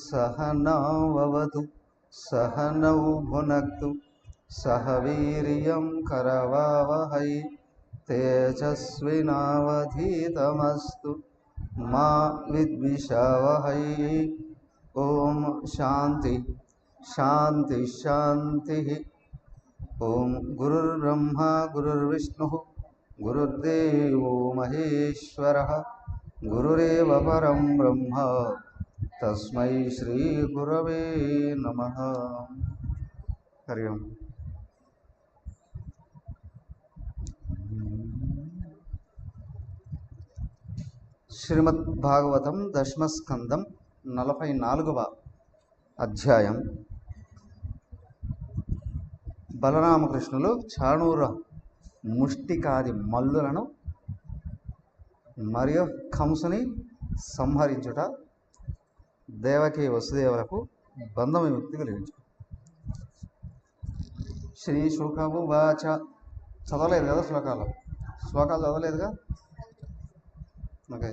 सहनाववतु सहनौ भुनक्तु सह वीर्यं करवावहै तेजस्विनावधीतमस्तु मा विद्विषावहै। ओम शांति शांति शांति। ओम गुरुर्ब्रह्मा गुरुर्विष्णुः गुरुर्देवो महेश्वरः गुरुरेव परं ब्रह्म तस्मै श्री गुरवे नमः। हरि ओम। శ్రీమద్ భాగవతం దశమస్కందం 44వ అధ్యాయం. బలరామకృష్ణులు చాణూర ముష్టికాది మల్లులను మరియు కంసుని సంహరించుట, దేవకీ వసుదేవులకు బంధ విముక్తి కలిగించు. శ్రీ శుకవు వాచ. చదవలేదు కదా శ్లోకాలు చదవలేదుగా. ఓకే.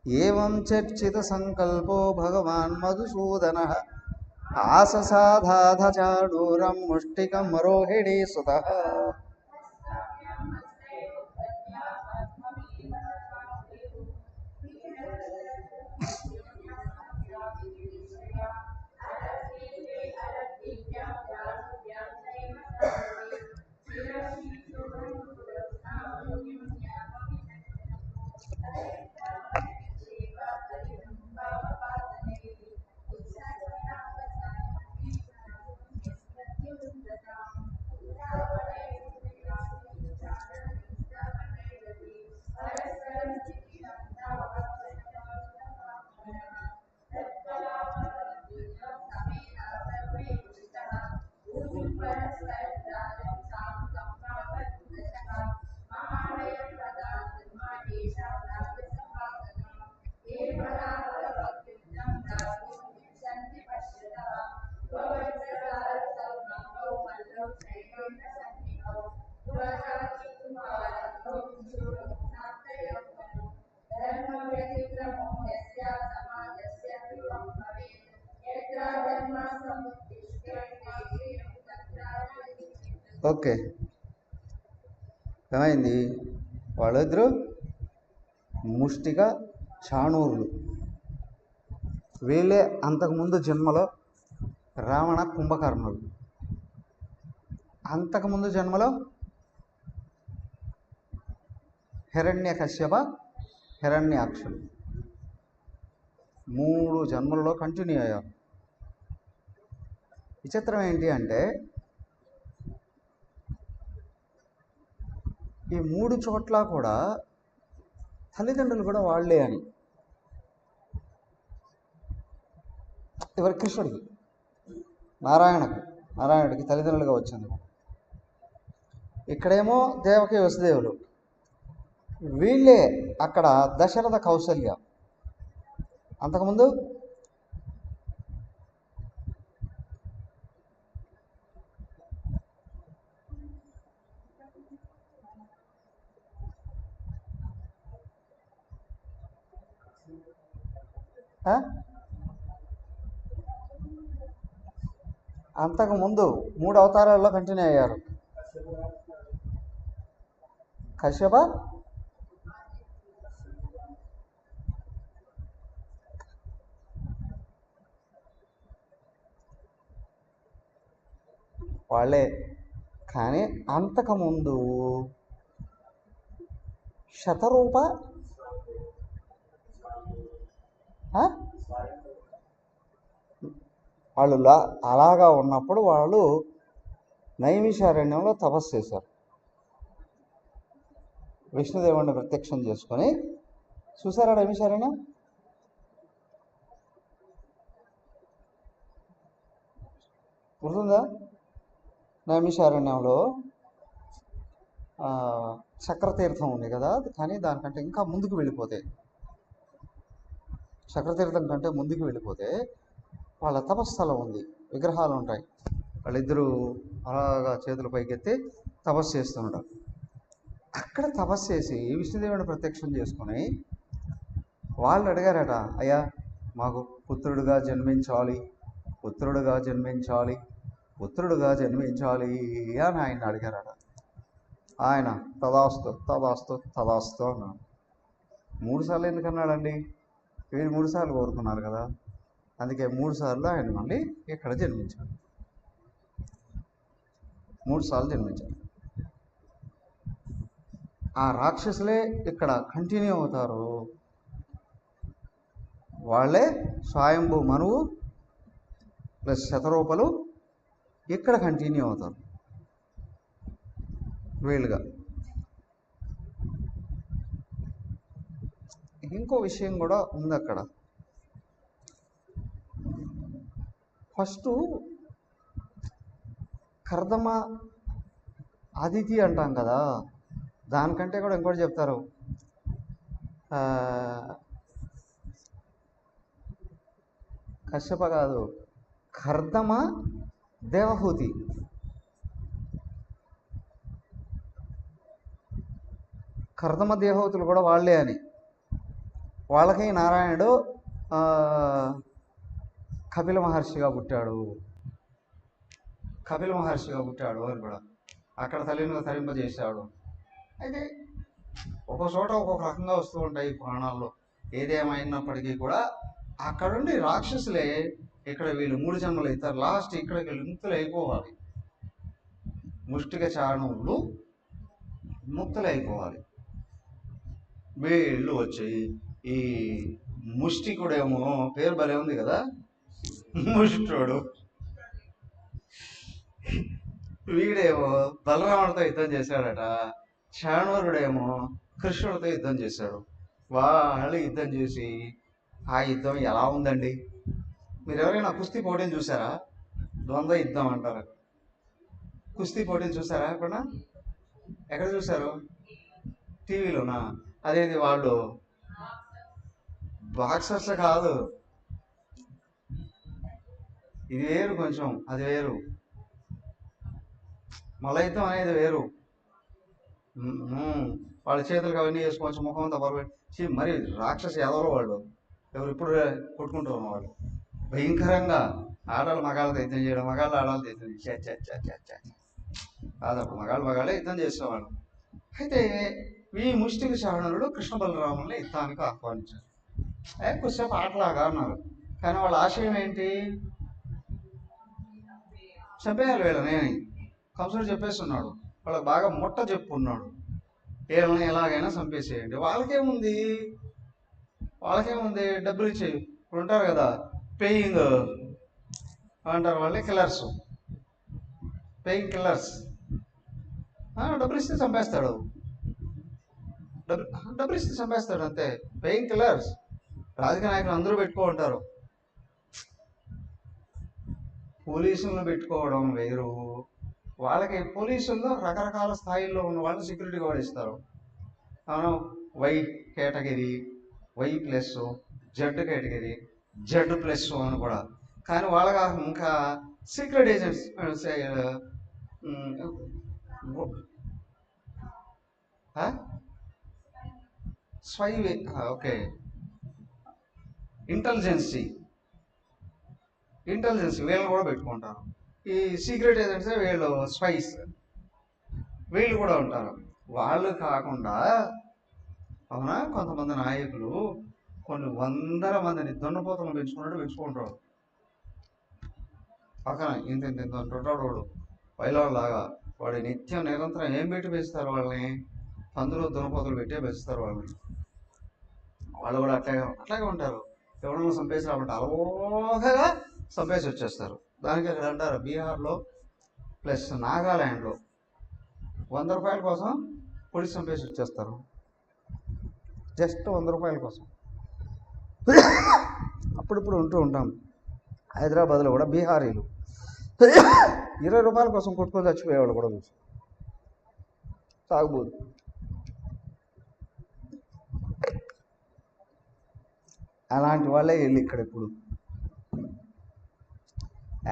ఏవం చర్చిత సంకల్పో భగవాన్ మధుసూదనః ఆససాధాధ చాణూరం ముష్టికం రోహిణీ సుతః. ఓకే, ఏమైంది? వాళ్ళిద్దరూ ముష్టిక చాణూరులు. వీళ్ళే అంతకుముందు జన్మలో రావణ కుంభకర్ణులు, అంతకుముందు జన్మలో హిరణ్యకశ్యప హిరణ్యాక్షులు. 3 జన్మలలో కంటిన్యూ అయ్యారు. విచిత్రం ఏంటి అంటే ఈ 3 చోట్ల కూడా తల్లిదండ్రులు కూడా వాళ్ళే అని. ఎవరి? కృష్ణుడికి, నారాయణుడికి తల్లిదండ్రులుగా వచ్చింది. ఇక్కడేమో దేవకి వసుదేవులు, వీళ్ళే అక్కడ దశరథ కౌసల్య. అంతకుముందు అంతకుముందు 3 అవతారాల్లో కంటిన్యూ అయ్యారు. కశ్యప, వాళ్ళే. కానీ అంతకుముందు శతరూప వాళ్ళు అలాగా ఉన్నప్పుడు వాళ్ళు నైమిషారణ్యంలో తపస్సు చేశారు. విష్ణుదేవుడిని ప్రత్యక్షం చేసుకొని చూసారా నైమిషారణ్యం? గుర్తుందా? నైమిషారణ్యంలో చక్రతీర్థం ఉంది కదా, కానీ దానికంటే ఇంకా ముందుకు వెళ్ళిపోతే, చక్రతీర్థం కంటే ముందుకు వెళ్ళిపోతే వాళ్ళ తపస్థలం ఉంది, విగ్రహాలు ఉంటాయి. వాళ్ళిద్దరూ అలాగా చేతులు పైకెత్తి తపస్సు చేస్తుంటారు. అక్కడ తపస్సు చేసి విష్ణుదేవుని ప్రత్యక్షం చేసుకొని వాళ్ళు అడిగారట, అయ్యా మాకు పుత్రుడుగా జన్మించాలి, పుత్రుడుగా జన్మించాలి, పుత్రుడుగా జన్మించాలి అని ఆయన అడిగారట. ఆయన తదాస్తు తదాస్తు తదాస్తు అన్నాడు. 3 సార్లు ఎందుకు అన్నాడండి? వీళ్ళు 3 సార్లు కోరుకున్నారు కదా, అందుకే 3 సార్లు ఆయన మళ్ళీ ఇక్కడ జన్మించాడు. 3 సార్లు జన్మించాడు. ఆ రాక్షసులే ఇక్కడ కంటిన్యూ అవుతారు. వాళ్ళే స్వయంభూ మనువు ప్లస్ శతరూపలు ఇక్కడ కంటిన్యూ అవుతారు వీళ్ళుగా. ఇంకో విషయం కూడా ఉంది అక్కడ. ఫస్ట్ కర్దమ అదితి అంటాం కదా, దానికంటే కూడా ఇంకోటి చెప్తారు. కశ్యప కాదు, కర్దమ దేవహూతి. కర్దమ దేవహూతులు కూడా వాళ్ళే అని. వాళ్ళకి నారాయణుడు కపిల మహర్షిగా పుట్టాడు, కపిల మహర్షిగా పుట్టాడు అని కూడా అక్కడ తల్లిని తరింపజేశాడు. అయితే ఒక్కో చోట ఒక్కొక్క రకంగా వస్తూ ఉంటాయి పురాణాల్లో. ఏదేమైనప్పటికీ కూడా అక్కడుండి రాక్షసులే ఇక్కడ వీళ్ళు 3 జన్మలు అవుతారు. లాస్ట్ ఇక్కడికి ముక్తులు అయిపోవాలి, ముష్టిక చారణులు ముక్తులు అయిపోవాలి. వీళ్ళు వచ్చి ఈ ముష్టికుడేమో పేరు భలే ఉంది కదా, ముష్టుడు, వీడేమో బలరాముడితో యుద్ధం చేశాడట, చాణూరుడేమో కృష్ణుడితో యుద్ధం చేశాడు. వాళ్ళు యుద్ధం చేసి ఆ యుద్ధం ఎలా ఉందండి? మీరు ఎవరైనా కుస్తీ పోటీని చూసారా? ద్వంద్వ యుద్ధం అంటారు. కుస్తీ పోటీని చూసారా ఎప్పుడన్నా? ఎక్కడ చూసారు? టీవీలోనా? అదేది వాళ్ళు బాక్సర్స్ కాదు, ఇది వేరు, కొంచెం అది వేరు. మలయుద్ధం అనేది వేరు. వాళ్ళ చేతులకు అవన్నీ వేసుకోవచ్చు, ముఖం అంతా బరబెట్టి మరి రాక్షస యాదవులు వాళ్ళు, ఎవరు ఇప్పుడు కొట్టుకుంటూ ఉన్నవాళ్ళు. భయంకరంగా ఆడాలు మగాళ్ళతో యుద్ధం చేయడం, మగాళ్ళు ఆడాలతో యుద్ధం కాదప్పుడు మగాళ్ళే యుద్ధం చేసేవాళ్ళు. అయితే ఈ ముష్టిక చారణుడు కృష్ణ బలరాముల్ని యుద్ధానికి ఆహ్వానించారు. కొద్దిసేపు ఆటలాగా అన్నారు, కానీ వాళ్ళ ఆశయం ఏంటి? చంపేయాలి వీళ్ళని. కంసుడు చెప్పేస్తున్నాడు, వాళ్ళకి బాగా ముట్ట చెప్పుకున్నాడు, వీళ్ళని ఎలాగైనా చంపేసేయండి. వాళ్ళకేముంది డబ్బులు ఇచ్చేయి. ఇప్పుడు ఉంటారు కదా పేయింగ్ అంటారు వాళ్ళే, కిల్లర్స్, పేయింగ్ కిల్లర్స్. డబ్బులు ఇస్తే చంపేస్తాడు, డబ్బులు ఇస్తే చంపేస్తాడు అంతే. Paying killers. రాజకీయ నాయకులు అందరూ పెట్టుకో ఉంటారు, పోలీసులను పెట్టుకోవడం వేరు. వాళ్ళకి పోలీసుల్లో రకరకాల స్థాయిల్లో ఉన్న వాళ్ళు సెక్యూరిటీ కూడా ఇస్తారు. మనం why category, Y+, Z category, Z+ అని కూడా. కానీ వాళ్ళకి ఇంకా సీక్రెట్ ఏజెంట్స్, స్పై, ఓకే, ఇంటెలిజెన్సీ వీళ్ళని కూడా పెట్టుకుంటారు. ఈ సీక్రెట్ ఏజెంట్స్ వీళ్ళు స్పైస్, వీళ్ళు కూడా ఉంటారు. వాళ్ళు కాకుండా అవునా కొంతమంది నాయకులు కొన్ని 100 మందిని దున్నపోతలను పెంచుకుంటాడు. పక్కన ఇంత ఉంటాడు వాడు, పైలాగా. వాడు నిత్యం నిరంతరం ఏం పెట్టి పెంచుతారు వాళ్ళని? పందులు దున్నపోతలు పెట్టే పెంచుతారు వాళ్ళని. వాళ్ళు కూడా అట్లాగే ఉంటారు. ఎవరైనా చంపేసి రాబట్టి అలవోగా చంపేసి వచ్చేస్తారు. దానికి అక్కడ అంటారు, బీహార్లో ప్లస్ నాగాల్యాండ్లో 100 రూపాయల కోసం పొడిచి చంపేసి వచ్చేస్తారు. జస్ట్ 100 రూపాయల కోసం. అప్పుడిప్పుడు ఉంటూ ఉంటాం హైదరాబాద్లో కూడా బీహారీలు 20 రూపాయల కోసం కొట్టుకొని చచ్చిపోయేవాళ్ళు కూడా చూసి. తాగుబోదు. అలాంటి వాళ్ళే వెళ్ళి ఇక్కడ ఇప్పుడు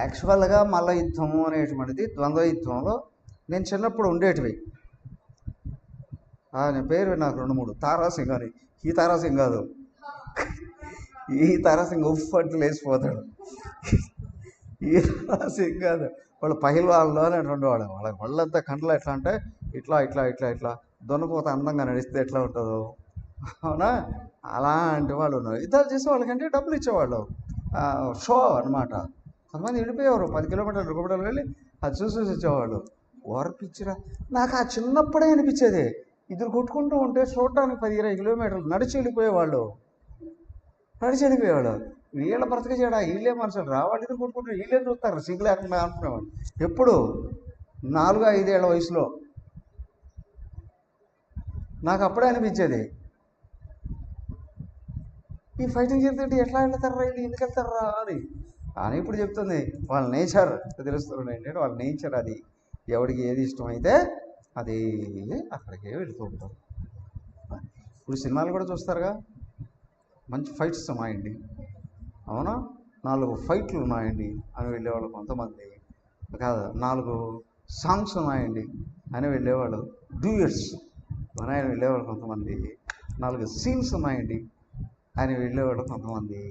యాక్చువల్గా మల్ల యుద్ధము అనేటువంటిది ద్వంద్వ యుద్ధంలో నేను చిన్నప్పుడు ఉండేటివి. నేను పేరు నాకు 2-3 తారాసింగ్ అని. ఈ తారాసింగ్ కాదు, ఈ తారాసింగ్ ఉఫ్ అంటూ లేచిపోతాడు. ఈ తారాసింగ్ కాదు, వాళ్ళు పహిల్వాళ్ళు అని ఉండేవాడు. వాళ్ళకి వాళ్ళంతా కంట్లో ఎట్లా అంటే ఇట్లా ఇట్లా ఇట్లా ఇట్లా దొన్నపోతే అందంగా నడిస్తే ఎట్లా ఉంటుందో, అవునా, అలాంటి వాళ్ళు ఉన్నారు. యుద్ధాలు చేసే వాళ్ళకంటే డబ్బులు ఇచ్చేవాళ్ళు, షో అనమాట. కొంతమంది వెళ్ళిపోయేవారు 10 కిలోమీటర్లు 20 కిలోమీటర్లు వెళ్ళి అది చూసి వచ్చేవాళ్ళు. ఓర్పిచ్చిరా. నాకు ఆ చిన్నప్పుడే అనిపించేది, ఇద్దరు కొట్టుకుంటూ ఉంటే చూడటానికి 10-20 కిలోమీటర్లు నడిచి వెళ్ళిపోయేవాళ్ళు. వీళ్ళ బ్రతక చేయడా, వీళ్ళే మనుషులు రా, వాళ్ళు ఇద్దరు కొట్టుకుంటారు, వీళ్ళే చూస్తారు సిగ్గు లేకుండా అనుకునేవాళ్ళు. ఎప్పుడు 4-5 ఏళ్ల వయసులో నాకు అప్పుడే అనిపించేది, ఈ ఫైటింగ్ చేస్తుంటే ఎట్లా వెళ్తారా వీళ్ళు, ఎందుకు వెళ్తారా అని. కానీ ఇప్పుడు చెప్తుంది వాళ్ళ నేచర్ తెలుస్తుంది ఏంటంటే వాళ్ళ నేచర్ అది. ఎవడికి ఏది ఇష్టమైతే అది అక్కడికే వెళుతూ ఉంటారు. ఇప్పుడు సినిమాలు కూడా చూస్తారుగా, మంచి ఫైట్స్ ఉన్నాయండి, అవునా, 4 ఫైట్లు ఉన్నాయండి అని వెళ్ళేవాళ్ళు కొంతమంది. కాదు, 4 సాంగ్స్ ఉన్నాయండి అని వెళ్ళేవాళ్ళు. డ్యూయట్స్ ఉన్నాయని వెళ్ళేవాళ్ళు కొంతమంది. 4 సీన్స్ ఉన్నాయండి అని వెళ్ళేవాళ్ళు కొంతమంది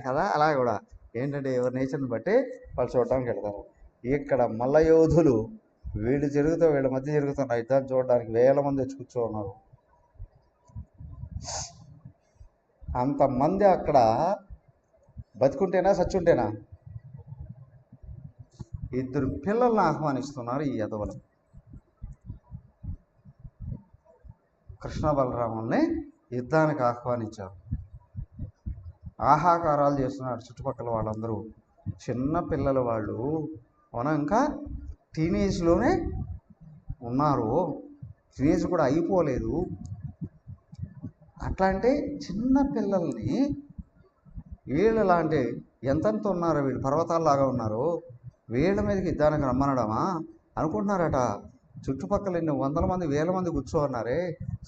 కదా. అలా కూడా ఏంటంటే ఎవరి నేచర్ని బట్టి వాళ్ళు చూడడానికి వెళ్తారు. ఇక్కడ మల్ల యోధులు వీళ్ళ మధ్య జరుగుతున్న యుద్ధాన్ని చూడడానికి 1000 మంది వచ్చి కూర్చో ఉన్నారు. అంతమంది అక్కడ బతుకుంటేనా చచ్చుంటేనా? 2 పిల్లల్ని ఆహ్వానిస్తున్నారు ఈ యదవులు. కృష్ణ బలరాముల్ని యుద్ధానికి ఆహ్వానించారు. ఆహాకారాలు చేస్తున్నారు చుట్టుపక్కల వాళ్ళందరూ, చిన్న పిల్లలు వాళ్ళు, అవునా, ఇంకా టీనేజ్లోనే ఉన్నారు, టీనేజ్ కూడా అయిపోలేదు. అట్లాంటి చిన్న పిల్లల్ని వీళ్ళు లాంటి ఎంతెంత ఉన్నారో, వీళ్ళు పర్వతాల్లాగా ఉన్నారు, వీళ్ళ మీదకి యుద్ధానికి రమ్మనడమా అనుకుంటున్నారట. చుట్టుపక్కల ఎన్ని 100 మంది 1000 మంది కూర్చోన్నారే,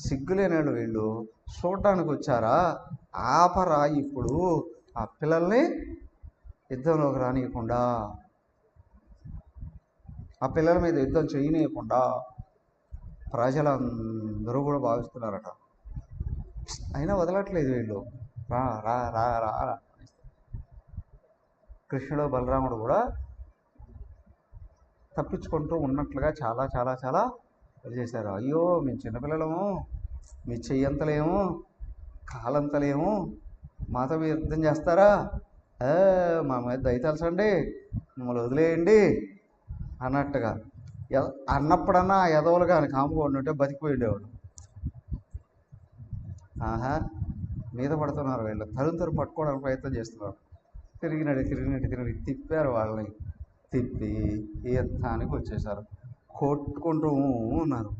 సిగ్గులేనాడు వీళ్ళు, చూడటానికి వచ్చారా? ఆపరా ఇప్పుడు ఆ పిల్లల్ని యుద్ధంలోకి రానియకుండా, ఆ పిల్లల మీద యుద్ధం చేయనీయకుండా ప్రజలందరూ కూడా భావిస్తున్నారట. అయినా వదలట్లేదు వీళ్ళు, రా రా రా రా. కృష్ణుడు బలరాముడు కూడా తప్పించుకుంటూ ఉన్నట్లుగా చాలా చాలా చాలా చేశారు. అయ్యో మేము చిన్నపిల్లలము, మీ చెయ్యంతలేము కాలంతలేము, మాతో మీరు యుద్ధం చేస్తారా, మా మీద దయతలసండి, మమ్మల్ని వదిలేయండి అన్నట్టుగా అన్నప్పుడన్నా ఆ ఎదవలు కానీ కాముకోండి ఉంటే బతికిపోయి ఉండేవాడు. మీద పడుతున్నారు వీళ్ళు, తరుణ్ పట్టుకోవడానికి ప్రయత్నం చేస్తున్నారు. తిరిగి తిప్పారు వాళ్ళని, తిప్పి యుద్ధానికి వచ్చేసారు. కొట్టుకుంటూ ఉన్నారు.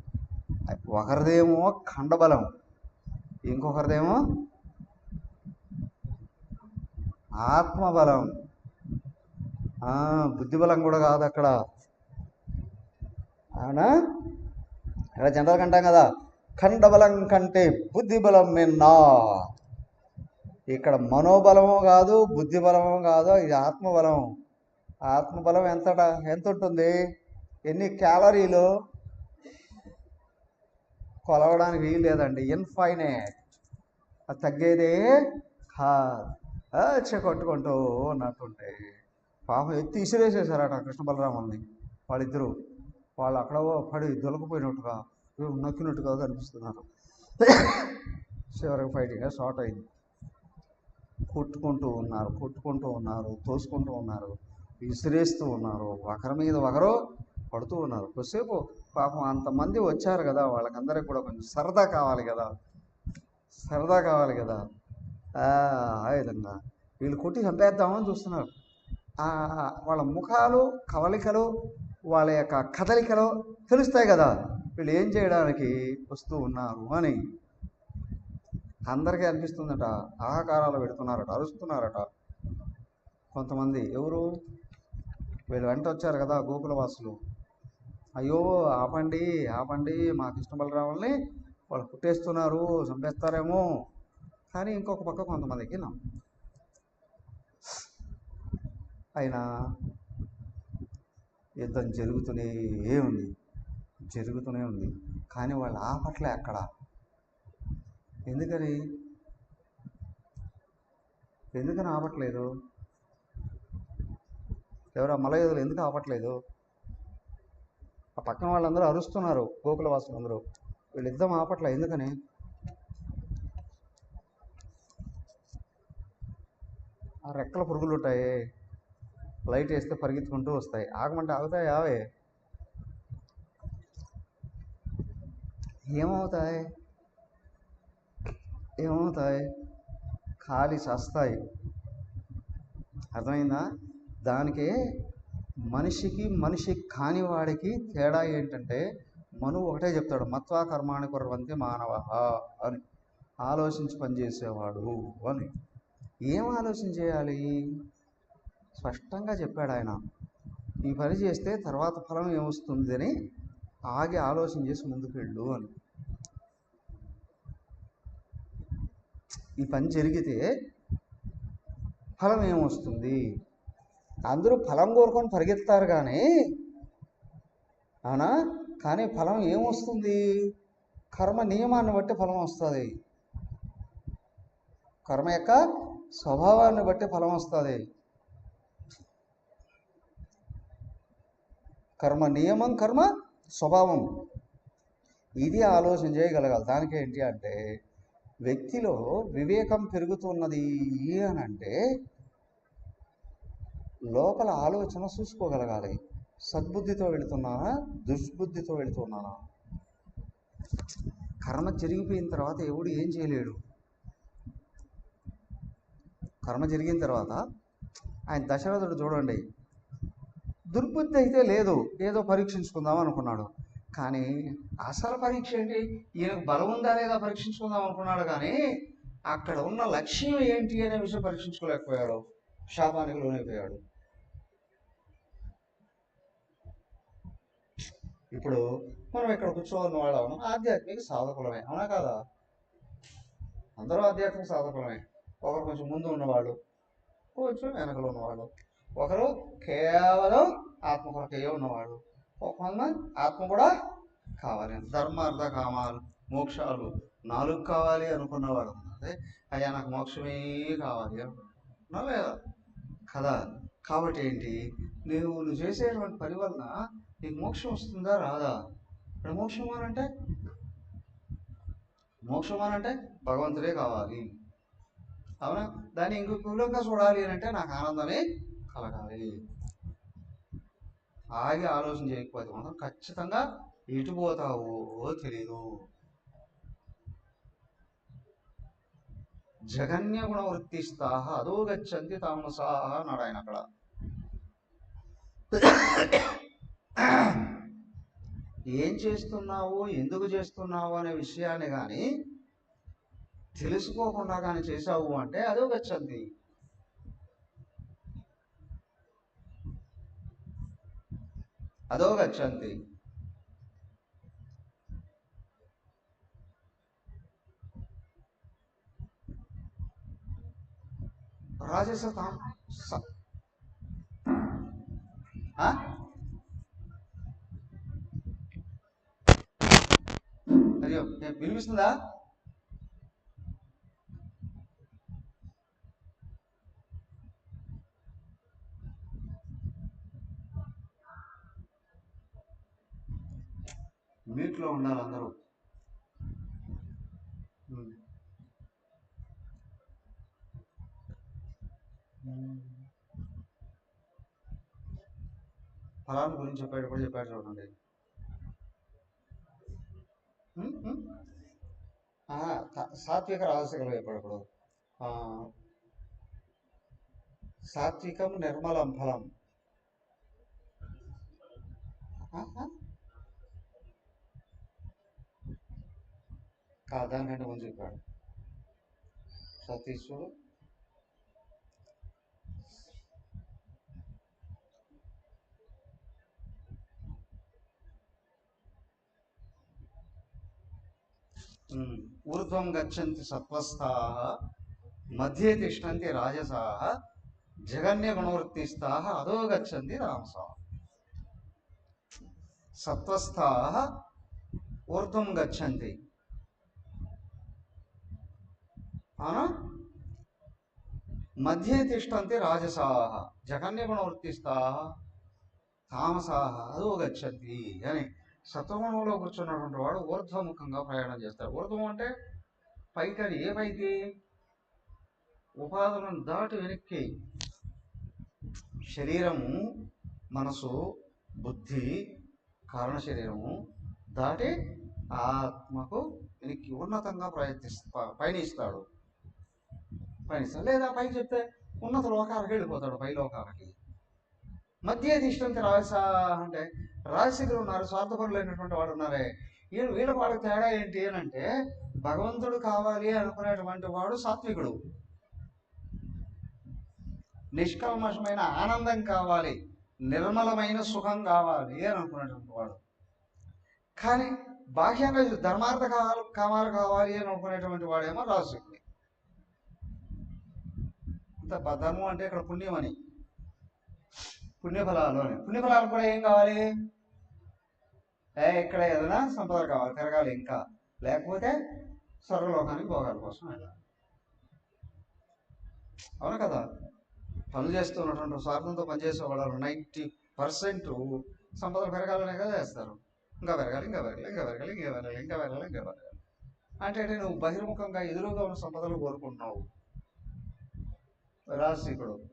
ఒకరిదేమో ఖండబలం, ఇంకొకరిదేమో ఆత్మబలం, బుద్ధిబలం కూడా కాదు అక్కడ. అవునా, ఇక్కడ జనరల్గా అంటాం కదా, ఖండబలం కంటే బుద్ధిబలం మిన్నా. ఇక్కడ మనోబలము కాదు, బుద్ధిబలము కాదు, ఇది ఆత్మబలం. ఆత్మబలం ఎంత ఉంటుంది, ఎన్ని క్యాలరీలు కొలవడానికి వీలు లేదండి, ఇన్ఫైనైట్. అది తగ్గేదే కొట్టుకుంటూ ఉన్నట్టుంటే పాపం ఎత్తి ఇసిరేసేసారట కృష్ణ బలరాముల్ని వాళ్ళిద్దరూ. వాళ్ళు అక్కడ పడి దొలకపోయినట్టుగా నొక్కినట్టుగా కనిపిస్తున్నారు. చివరికి ఫైటింగ్ స్టార్ట్ అయింది. కొట్టుకుంటూ ఉన్నారు, తోసుకుంటూ ఉన్నారు, విసిరేస్తూ ఉన్నారు, ఒకరి మీద ఒకరు పడుతూ ఉన్నారు. కొద్దిసేపు పాపం అంతమంది వచ్చారు కదా, వాళ్ళకందరికి కూడా కొంచెం సరదా కావాలి కదా, ఆ విధంగా వీళ్ళు కొట్టి చంపేద్దామని చూస్తున్నారు. వాళ్ళ ముఖాలు, కవలికలు, వాళ్ళ యొక్క కదలికలు తెలుస్తాయి కదా, వీళ్ళు ఏం చేయడానికి వస్తూ ఉన్నారు అని అందరికీ అనిపిస్తుందట. ఆహాకారాలు పెడుతున్నారట, అరుస్తున్నారట. కొంతమంది ఎవరు వీళ్ళు వెంట వచ్చారు కదా గోకులవాసులు, అయ్యో ఆపండి ఆపండి, మా కృష్ణ బలరాముల్ని వాళ్ళు పుట్టేస్తున్నారు, చంపేస్తారేమో. కానీ ఇంకొక పక్క కొంతమందికి అయినా యుద్ధం జరుగుతూనే ఉంది. కానీ వాళ్ళు ఆపట్లే అక్కడ. ఎందుకని ఆపట్లేదు? ఎవరు మలయోధులు ఎందుకు ఆపట్లేదు? ఆ పక్కన వాళ్ళందరూ అరుస్తున్నారు, గోకులవాసులు అందరూ. వీళ్ళు యుద్ధం ఆపట్లే ఎందుకని? ఆ రెక్కల పురుగులు ఉంటాయి, లైట్ వేస్తే పరిగెత్తుకుంటూ వస్తాయి. ఆగమంటే ఆగుతాయి? అవే ఏమవుతాయి? ఖాళీ చేస్తాయి. అర్థమైందా? దానికే మనిషి కాని వాడికి తేడా ఏంటంటే, మనువు ఒకటే చెప్తాడు, మత్వా కర్మాణి కుర్వంతి మానవ అని, ఆలోచించి పనిచేసేవాడు అని. ఏం ఆలోచన చేయాలి? స్పష్టంగా చెప్పాడు ఆయన. ఈ పని చేస్తే తర్వాత ఫలం ఏమొస్తుంది అని ఆగి ఆలోచన చేసి ముందుకు వెళ్ళు అని. ఈ పని జరిగితే ఫలం ఏమొస్తుంది? అందరూ ఫలం కోరుకొని పరిగెత్తారు కానీ కానీ ఫలం ఏమొస్తుంది? కర్మ నియమాన్ని బట్టి ఫలం వస్తుంది, కర్మ యొక్క స్వభావాన్ని బట్టి ఫలం వస్తుంది. కర్మ నియమం, కర్మ స్వభావం, ఇది ఆలోచన చేయగలగాలి. దానికి ఏంటి అంటే, వ్యక్తిలో వివేకం పెరుగుతున్నది అని అంటే లోపల ఆలోచన చూసుకోగలగాలి. సద్బుద్ధితో వెళుతున్నానా, దుష్బుద్ధితో వెళుతున్నానా? కర్మ జరిగిపోయిన తర్వాత ఎవడు ఏం చేయలేడు. కర్మ జరిగిన తర్వాత ఆయన దశరథుడు చూడండి, దుర్బుద్ధి అయితే లేదు, ఏదో పరీక్షించుకుందాం అనుకున్నాడు. కానీ అసలు పరీక్ష ఏంటి? ఈయనకు బలం ఉందా లేదా పరీక్షించుకుందాం అనుకున్నాడు. కానీ అక్కడ ఉన్న లక్ష్యం ఏంటి అనే విషయం పరీక్షించుకోలేకపోయాడు, శాపానికి లోనైపోయాడు. ఇప్పుడు మనం ఇక్కడ కూర్చోన్న వాళ్ళం ఆధ్యాత్మిక సాధకులమే, అవునా కాదా? అందరూ ఆధ్యాత్మిక సాధకులమే. ఒకరు కొంచెం ముందు ఉన్నవాళ్ళు, కొంచెం వెనకలు ఉన్నవాళ్ళు, ఒకరు కేవలం ఆత్మ కొరకే ఉన్నవాడు, కొంతమంది ఆత్మ కూడా కావాలి, ధర్మార్థ కామాలు మోక్షాలు 4 కావాలి అనుకున్నవాడు. అదే అయ్యా నాకు మోక్షమే కావాలి అనుకున్నా లేదా కదా? కాబట్టి ఏంటి, నువ్వు చేసేటువంటి పని వలన నీకు మోక్షం వస్తుందా రాదా? ఇక్కడ మోక్షం అనంటే భగవంతుడే కావాలి, అవునా? దాన్ని ఇంకొక విధంగా చూడాలి అని అంటే నాకు ఆనందమే కలగాలి. ఆగి ఆలోచన చేయకపోతే మాత్రం ఖచ్చితంగా ఎటు పోతావో తెలీదు. జగన్య గుణవృత్తిస్తాహ అదో గచ్చంతి తామసాహ అన్నాడు ఆయన అక్కడ. ఏం చేస్తున్నావు, ఎందుకు చేస్తున్నావు అనే విషయాన్ని కానీ తెలుసుకోకుండా కానీ చేసావు అంటే అదో గచ్చంతి. రాజస అయ్యో వినిపిస్తుందా? మీట్లో ఉండాలి అందరూ. ఫలాన్ని గురించి చెప్పేటప్పుడు చెప్పాడు చూడండి, సాత్విక రాజసికలు చెప్పేటప్పుడు సాత్వికం నిర్మలం ఫలం. దానికంటే ముందు చెప్పాడు సతీశ్వరుడు. ఊర్ధ్వం గచ్చంతి సత్వస్థాః మధ్యే తిష్టంతి రాజసాః జగన్య గుణవృత్తిస్థాః అధో గచ్చంతి తామసాః. సత్వస్థాః ఊర్ధ్వం గచ్చంతి, మధ్యే తిష్టంతి రాజసాః జగన్య గుణవృత్తిస్థాః తామసాః అధో గచ్చంతి అని. సత్వగుణంలో కూర్చున్నటువంటి వాడు ఊర్ధ్వముఖంగా ప్రయాణం చేస్తాడు. ఊర్ధ్వం అంటే పైకి, అది ఏ పైకి? ఉపాధులను దాటి వెనక్కి. శరీరము, మనసు, బుద్ధి, కారణ శరీరము దాటి ఆత్మకు వెనక్కి ఉన్నతంగా పయనిస్తాడు. లేదా పైకి చెప్తే ఉన్నత లోకాలకు వెళ్ళిపోతాడు, పై లోకాలకి. మధ్య తిష్టంతి రాజస అంటే రాజశేఖరు ఉన్నారు, స్వార్థపరులైనటువంటి వాడు ఉన్నారే, వీళ్ళ వాళ్ళకి తేడా ఏంటి అని అంటే, భగవంతుడు కావాలి అనుకునేటువంటి వాడు సాత్వికుడు, నిష్కల్మషమైన ఆనందం కావాలి, నిర్మలమైన సుఖం కావాలి అని అనుకునేటువంటి వాడు. కానీ బాహ్యంగా ధర్మార్థ కామాలు కావాలి అని అనుకునేటువంటి వాడేమో రాజశేఖరుడు. ధర్మం అంటే ఇక్కడ పుణ్యం అని, పుణ్యఫలాలు అని. పుణ్యఫలాలు కూడా ఏం కావాలి? ఇక్కడ ఏదైనా సంపద కావాలి, తిరగాలి, ఇంకా లేకపోతే స్వర్గలోకానికి భోగాల కోసం వెళ్ళాలి. అవును కదా? పనులు చేస్తున్నటువంటి స్వార్థంతో పనిచేసే వాళ్ళు 90% సంపదలు పెరగాలనే కదా చేస్తారు. ఇంకా పెరగాలి, ఇంకా పెరగాలి, ఇంకా పెరగాలి, ఇంకా పెరగాలి, ఇంకా పెరగాలి, ఇంకా పెరగాలి అంటే నువ్వు బహిర్ముఖంగా ఎదురుగా ఉన్న సంపదలు కోరుకుంటున్నావు. రాజశేఖరుడు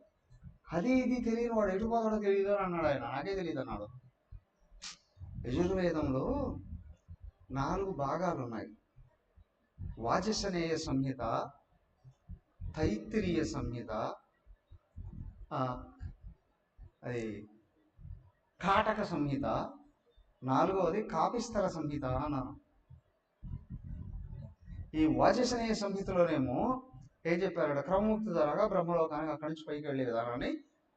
అది ఇది తెలియని వాడు ఎటు పోతాడో తెలియదు అని అన్నాడు ఆయన. నాకే తెలియదు అన్నాడు. యజుర్వేదంలో 4 భాగాలు ఉన్నాయి. వాజసనేయ సంహిత, తైత్తిరీయ సంహిత, అది కాటక సంహిత, 4వది కాపిస్థల సంహిత అన్నారు. ఈ వాజసనేయ సంహితలోనేమో ఏం చెప్పారు? క్రమముక్తి ద్వారాగా బ్రహ్మలోకానికి అక్కడి నుంచి పైకి వెళ్ళే విధానాన్ని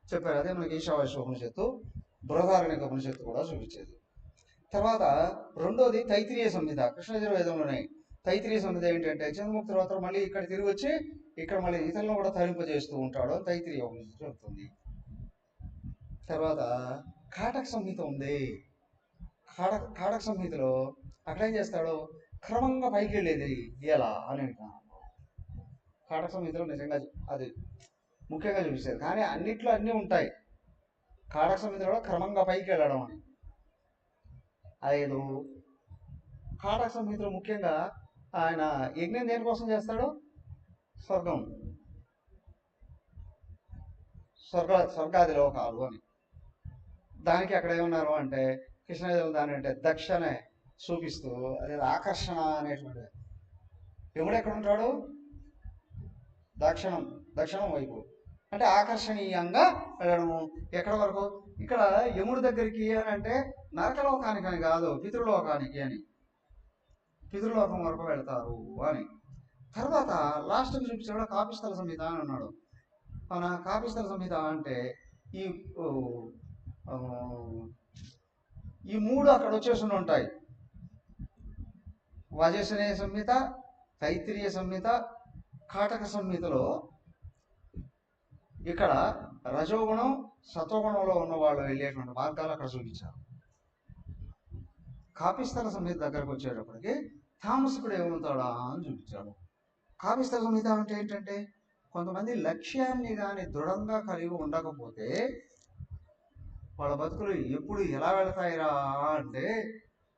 చెప్పారు. అదే మనకి ఈశావాస్య ఉపనిషత్తు, బృహదారణ్యక ఉపనిషత్తు కూడా చూపించేది. తర్వాత 2వది తైత్తిరీయ సంహిత, కృష్ణ యజుర్వేదంలోనే. తైత్తిరీయ సంహిత ఏంటంటే చంద్రముక్తి తర్వాత మళ్ళీ ఇక్కడ తిరిగి వచ్చి ఇక్కడ మళ్ళీ ఇతరులను కూడా తరింపజేస్తూ ఉంటాడు అని తైత్తిరీయ ఉపనిషత్తు చెప్తుంది. తర్వాత కాటక సంహిత ఉంది. కాటక సంహితలో అక్కడ ఏం చేస్తాడు? క్రమంగా పైకి వెళ్ళేది ఎలా అని కాటక సంహితలో నిజంగా అది ముఖ్యంగా చూపిస్తారు. కానీ అన్నిట్లో అన్నీ ఉంటాయి. కాటక సంహితలో క్రమంగా పైకి వెళ్ళడం అని. అదేదో కాటక సంహితలో ముఖ్యంగా ఆయన యజ్ఞం దేనికోసం చేస్తాడు? స్వర్గాది లోకాలు అని. దానికి అక్కడ ఏమన్నారు అంటే కృష్ణదేవుడు దాని అంటే దక్షిణే చూపిస్తూ అదే ఆకర్షణ అనేటువంటి. యముడు ఎక్కడ ఉంటాడు? దక్షిణం వైపు. అంటే ఆకర్షణీయంగా వెళ్ళడము. ఎక్కడ వరకు? ఇక్కడ యముడి దగ్గరికి అని అంటే నరకలోకానికి అని కాదు, పితృలోకానికి అని. పితృలోకం వరకు వెళ్తారు అని. తర్వాత లాస్ట్కి చూపించాడు కాపిస్థల సంహిత అని అన్నాడు. మన కాపిస్థల సంహిత అంటే ఈ 3 అక్కడ వచ్చేసి ఉంటాయి. వాజసనేయ సంహిత, తైత్తిరీయ సంహిత, కాటక సంహితలో ఇక్కడ రజోగుణం, సత్వగుణంలో ఉన్న వాళ్ళు వెళ్ళేటువంటి మార్గాలు అక్కడ చూపించారు. కాపిస్థల సంహిత దగ్గరకు వచ్చేటప్పటికి తామసికుడు ఏమవుతాడా అని చూపించాడు. కాపిస్థల సంహిత అంటే ఏంటంటే కొంతమంది లక్ష్యాన్ని కానీ దృఢంగా కలిగి ఉండకపోతే వాళ్ళ బతుకులు ఎప్పుడు ఎలా వెళతాయిరా అంటే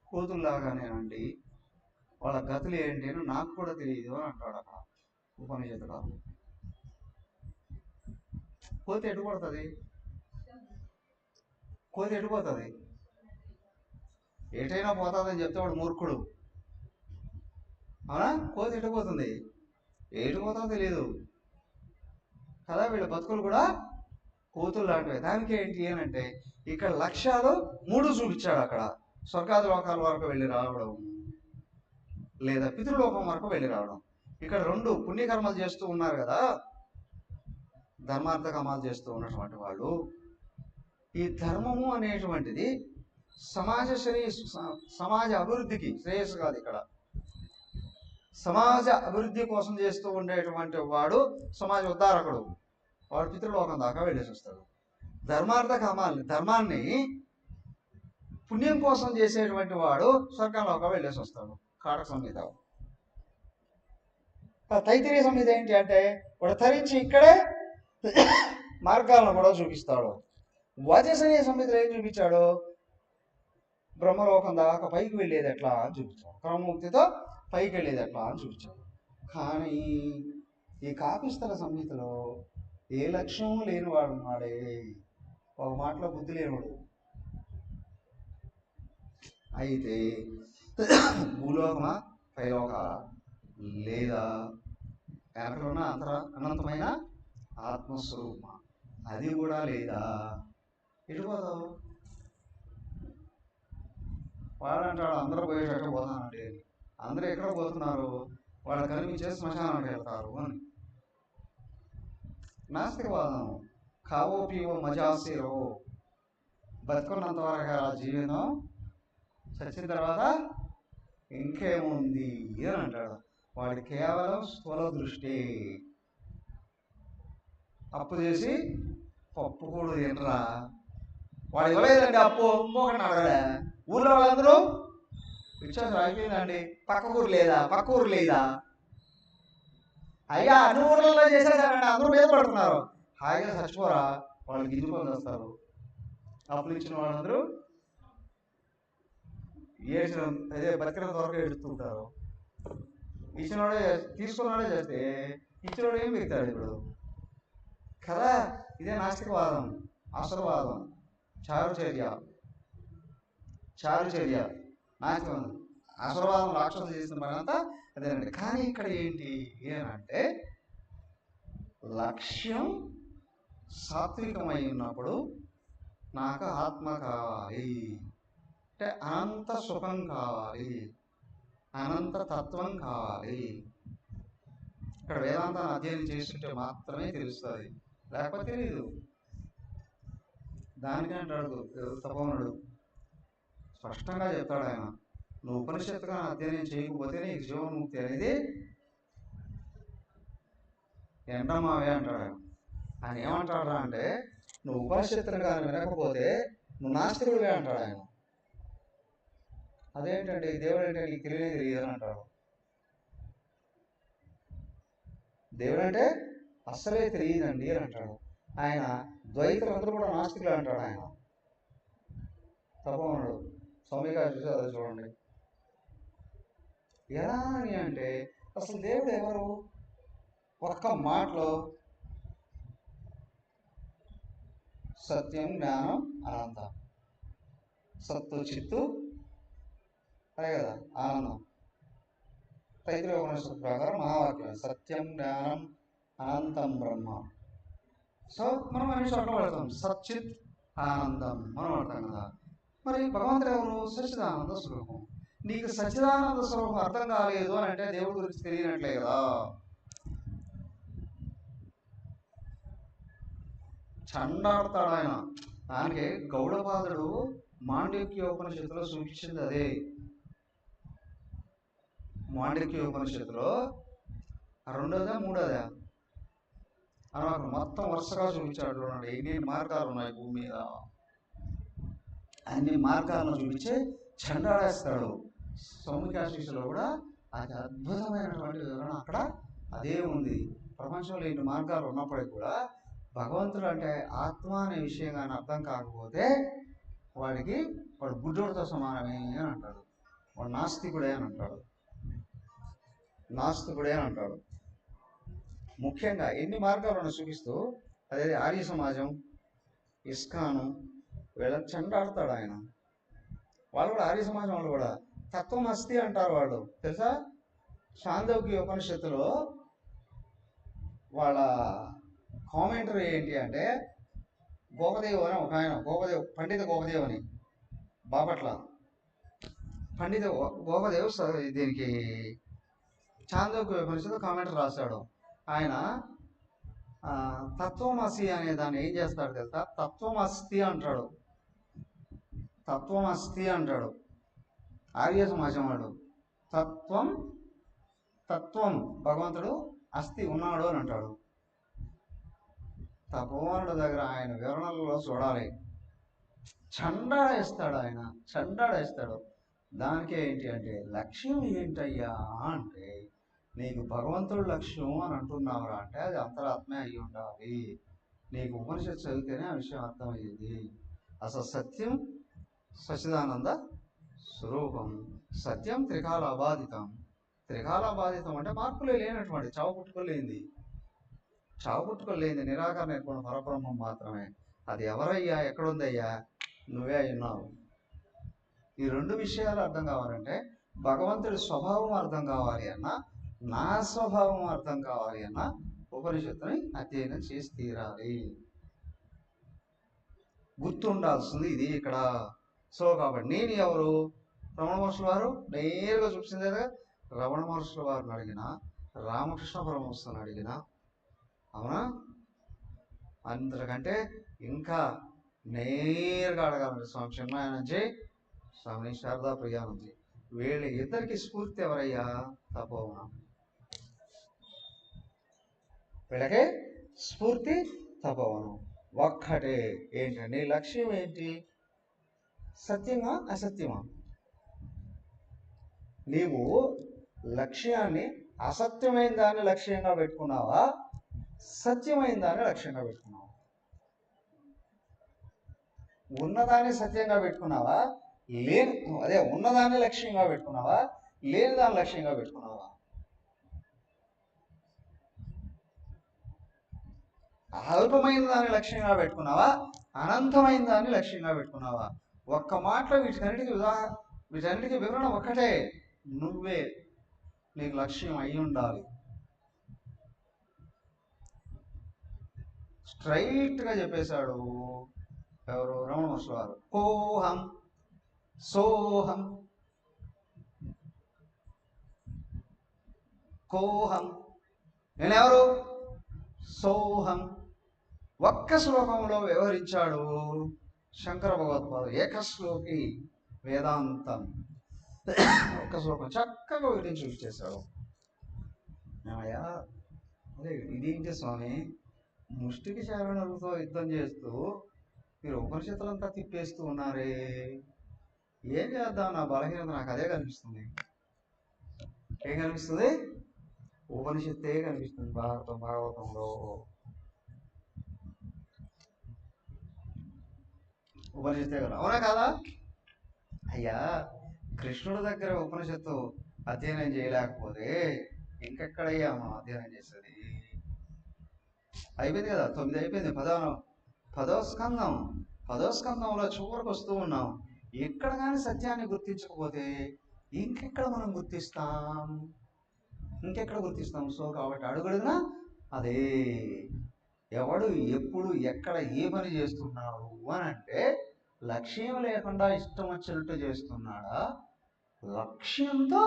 కోతుల్లాగానేనండి, వాళ్ళ గతులు ఏంటి అని నాకు కూడా తెలియదు అని అంటాడు అక్కడ ఉపనిషత్తులో. కోతి ఎటుపోతుంది? కోతి ఎటుపోతుంది? ఎటైనా పోతుందని చెప్తే వాడు మూర్ఖుడు. అవునా? కోతి ఎటుపోతుంది? ఎటుపోతుందో తెలియదు కదా. వీళ్ళ బతుకులు కూడా కోతులు లాంటివి. దానికి ఏంటి అని అంటే ఇక్కడ లక్ష్యాలు 3 చూపించాడు. అక్కడ స్వర్గాది లోకాల వరకు వెళ్ళి రావడం, లేదా పితృలోకం వరకు వెళ్ళి రావడం. ఇక్కడ 2 పుణ్యకర్మలు చేస్తూ ఉన్నారు కదా, ధర్మార్థ కర్మాలు చేస్తూ ఉన్నటువంటి వాళ్ళు. ఈ ధర్మము అనేటువంటిది సమాజ అభివృద్ధికి శ్రేయస్సు కాదు. ఇక్కడ సమాజ అభివృద్ధి కోసం చేస్తూ ఉండేటువంటి వాడు సమాజ ఉద్ధారకుడు, వాడు పితృలోకం దాకా వెళ్ళేసి వస్తాడు. ధర్మార్థ ధర్మాన్ని పుణ్యం కోసం చేసేటువంటి వాడు స్వర్గంలోకి వెళ్ళేసి వస్తాడు. కాటక సంహిత. తైత్తిరీయ సంహిత ఏంటి అంటే వాడు తరించి ఇక్కడే మార్గాలను కూడా చూపిస్తాడు. వాచస్పతి సంహితలో ఏం చూపించాడు? బ్రహ్మలోకం దాకా పైకి వెళ్ళేది ఎట్లా అని చూపించాడు. క్రమముక్తితో పైకి వెళ్ళేది ఎట్లా అని చూపించాడు. కానీ ఈ కాపిస్తల సంహితలో ఏ లక్ష్యం లేనివాడు ఉన్నాడే, ఒక మాటలో బుద్ధి లేనివాడు. అయితే భూలోకమా పైలోకాల, లేదా వెనకలో ఉన్న అనంతమైన ఆత్మస్వరూపమా, అది కూడా లేదా, ఎటు పోతావు? వాడంటాడు అందరూ పోయేటట్టు పోతానండి. అందరూ ఎక్కడ పోతున్నారు? వాళ్ళు కనిపించే శ్మశానానికి వెళ్తారు అని. నాస్తికవాదం. కావో పీవో మజాసీరో, బతుకున్నంత వరకు ఆ జీవితం, చచ్చిన తర్వాత ఇంకేముంది అని అంటాడు. వాడి కేవలం స్థూల దృష్టి. అప్పు చేసి పప్పు కూడా తినరా, వాడు ఇవ్వలేదండి అప్పు, ఇంకొకటి అడగలే. ఊళ్ళో వాళ్ళందరూ విశ్వాసం అయిపోయిందండి, పక్క ఊరు లేదా అయ్యా, అన్ని ఊర్లలో చేసేదానండి, అందరూ మీద పడుతున్నారు. హాయిగా చచ్చిపోరా, వాళ్ళు గింజుకొని వస్తారు. అప్పులు ఇచ్చిన వాళ్ళందరూ ఏడ్చిన అదే బతికిన త్వరగా ఏడుస్తుంటారు. ఇచ్చినోడే తీసుకున్నాడే చేస్తే ఇచ్చినోడు ఏం పెడతాడు ఇప్పుడు కదా. ఇదే నాస్తికవాదం, అసరవాదం, చారుచర్య నాస్తికవాదం. అసరవాదం రాక్షసు చేసిన పని అంతా అదేనండి. కానీ ఇక్కడ ఏంటి ఏనంటే లక్ష్యం సాత్వికమై ఉన్నప్పుడు నాకు ఆత్మ కావాలి అంటే అనంత సుఖం కావాలి, అనంత తత్వం కావాలి. ఇక్కడ వేదాంతాన్ని అధ్యయనం చేస్తుంటే మాత్రమే తెలుస్తుంది, లేకపోతే తెలియదు. దానికే అంటాడు తపోనుడు, స్పష్టంగా చెప్తాడు ఆయన, నువ్వు ఉపనిషత్తుగా అధ్యయనం చేయకపోతే నీకు జీవన్ముక్తి అనేది ఎండమావే అంటాడు ఆయన. ఆయన ఏమంటాడు అంటే నువ్వు ఉపనిషత్తులు కానీ వినకపోతే నువ్వు నాస్తికుడివే అంటాడు ఆయన. అదేంటంటే దేవుడు అంటే నీకు తెలియదు అని అంటాడు. దేవుడు అంటే అస్సలే తెలియదండి అని అంటాడు ఆయన. ద్వైతులందరూ కూడా నాస్తికులు అంటాడు ఆయన. తప్పమన్నాడు స్వామిగా చూసి అది చూడండి. ఎలా అని అంటే అసలు దేవుడు ఎవరు? ఒక్క మాటలో సత్యం జ్ఞానం అనంతం. సత్తు చిత్తు అదే కదా ఆనందం. తైత్తిరీయ ఉపనిషత్తు ప్రకారం మహావాక్యం సత్యం జ్ఞానం అనంతం బ్రహ్మ. సో మనం అన్ని చోట్ల పడతాం సచ్చిత్ ఆనందం మనం పడతాం కదా. మరి భగవంతుడు ఎవరు? సచ్చిదానంద స్వరూపం. నీకు సచ్చిదానంద స్వరూపం అర్థం కాలేదు అని అంటే దేవుడి గురించి తెలియనట్లే కదా. చండాడతాడు ఆయన. దానికి గౌడపాదుడు మాండవ్యోపనిషత్తులో సూచించింది అదే. మాండవ్యోపనిషత్తులో రెండోదా మూడోదా అని మొత్తం వరుసగా చూపించాడు. చూడండి ఎన్ని మార్గాలు ఉన్నాయి భూమి మీద, అన్ని మార్గాలను చూపించి చండాడేస్తాడు. సౌమికాశిషలో కూడా అది అద్భుతమైనటువంటి వివరణ అక్కడ అదే ఉంది. ప్రపంచంలో ఇన్ని మార్గాలు ఉన్నప్పటికీ కూడా భగవంతుడు అంటే ఆత్మ అనే విషయం కానీ అర్థం కాకపోతే వాడు గుడ్డోడితో సమానమే అని అంటాడు. వాడు నాస్తికుడే అని అంటాడు. ముఖ్యంగా ఎన్ని మార్గాలను చూపిస్తూ అదే ఆర్య సమాజం, ఇస్కాను వీళ్ళని చెండాడతాడు ఆయన. వాళ్ళు కూడా ఆర్య సమాజం వాళ్ళు కూడా తత్వం అస్తి అంటారు వాళ్ళు, తెలుసా? చాందోగ్య ఉపనిషత్తులో వాళ్ళ కామెంటరీ ఏంటి అంటే గోపదేవు అని ఒక ఆయన, పండిత గోపదేవు అని బాపట్ల పండిత గోపదేవు దీనికి చాందోగ్య ఉపనిషత్తు కామెంట్ రాశాడు. ఆయన తత్వమసి అనే దాన్ని ఏం చేస్తాడు తెలుసా? తత్వం అస్థి అంటాడు. తత్వం అస్థి అంటాడు ఆర్య సమాజం వాడు. తత్వం భగవంతుడు అస్థి ఉన్నాడు అని అంటాడు. తపోవనుడు దగ్గర ఆయన వివరణలలో చూడాలి, చండాడేస్తాడు. ఆయన చండాడేస్తాడు. దానికే ఏంటి అంటే, లక్ష్యం ఏంటయ్యా అంటే, నీకు భగవంతుడు లక్ష్యం అని అంటున్నావురా అంటే అది అంతరాత్మే అయి ఉండాలి. నీకు ఉపనిషత్తు చదివితేనే ఆ విషయం అర్థమయ్యేది. అసలు సత్యం సచ్చిదానంద స్వరూపం. సత్యం త్రికాల అబాధితం. త్రికాల అబాధితం అంటే మార్పులే లేనటువంటి, చావు పుట్టుకోలేనిది నిరాకార నిర్గుణ పరబ్రహ్మం మాత్రమే. అది ఎవరయ్యా, ఎక్కడుందయ్యా? నువ్వే అయ్యున్నావు. ఈ రెండు విషయాలు అర్థం కావాలంటే, భగవంతుడి స్వభావం అర్థం కావాలి అన్నా, నా స్వభావం అర్థం కావాలి అన్నా ఉపనిషత్తుని అధ్యయనం చేసి తీరాలి. గుర్తుండాల్సింది ఇది ఇక్కడ. సో కాబట్టి నేను ఎవరు? రమణ మహర్షుల వారు నేరుగా చూపించింది కదా. రమణ మహర్షుల వారిని అడిగినా, రామకృష్ణ పరమహంసని అడిగినా, అవునా, అందరికంటే ఇంకా నేరుగా అడగాలంటే స్వామి చిన్మయానందజీ, స్వామి శారదా ప్రియానందజీ, వీళ్ళ ఇద్దరికి స్ఫూర్తి ఎవరయ్యా? తపోవనం. వీళ్ళకే స్ఫూర్తి తపోవనం. ఒక్కటే. ఏంటండి లక్ష్యం ఏంటి? సత్యమా అసత్యమా? నీవు లక్ష్యాన్ని అసత్యమైన దాన్ని లక్ష్యంగా పెట్టుకున్నావా, సత్యమైన దాన్ని లక్ష్యంగా పెట్టుకున్నావా? ఉన్నదాన్ని సత్యంగా పెట్టుకున్నావా, ఉన్నదాన్ని లక్ష్యంగా పెట్టుకున్నావా, లేని దాన్ని లక్ష్యంగా పెట్టుకున్నావా? అల్పమైన దాన్ని లక్ష్యంగా పెట్టుకున్నావా, అనంతమైన దాన్ని లక్ష్యంగా పెట్టుకున్నావా? ఒక్క మాటలో వీటన్నిటికీ వివరణ ఒక్కటే. నువ్వే నీకు లక్ష్యం అయి ఉండాలి. స్ట్రైట్గా చెప్పేశాడు ఎవరు? రమణ మహర్షుల వారు. కోహం సోహం కోహం, నేనెవరు? సోహం. ఒక్క శ్లోకంలో వ్యవహరించాడు శంకర భగవత్పాదు. ఏకశ్లోకి వేదాంతం. ఒక్క శ్లోకం చక్కగా వివరించి చూపించేశాడు. అయ్యా అదే ఇదేంటి స్వామి, ముష్టికి చారణలతో యుద్ధం చేస్తూ మీరు ఉపనిషత్తులంతా తిప్పేస్తూ ఉన్నారే, ఏం చేద్దాం? నా బలహీనత నాకు అదే కనిపిస్తుంది. ఏం కనిపిస్తుంది? ఉపనిషత్తే కనిపిస్తుంది. భాగవతంలో ఉపనిషత్తే కదా, అవునా కాదా? అయ్యా కృష్ణుడి దగ్గర ఉపనిషత్తు అధ్యయనం చేయలేకపోతే ఇంకెక్కడయ్యా మనం అధ్యయనం చేసేది? అయిపోయింది కదా, 9 అయిపోయింది. పదవ స్కందంలో చివరికి వస్తూ ఉన్నాం. ఎక్కడ కానీ సత్యాన్ని గుర్తించకపోతే ఇంకెక్కడ మనం గుర్తిస్తాం? సో కాబట్టి అడుగుడునా అదే. ఎవడు ఎప్పుడు ఎక్కడ ఏ పని చేస్తున్నాడు అని అంటే, లక్ష్యం లేకుండా ఇష్టం వచ్చినట్టు చేస్తున్నాడా, లక్ష్యంతో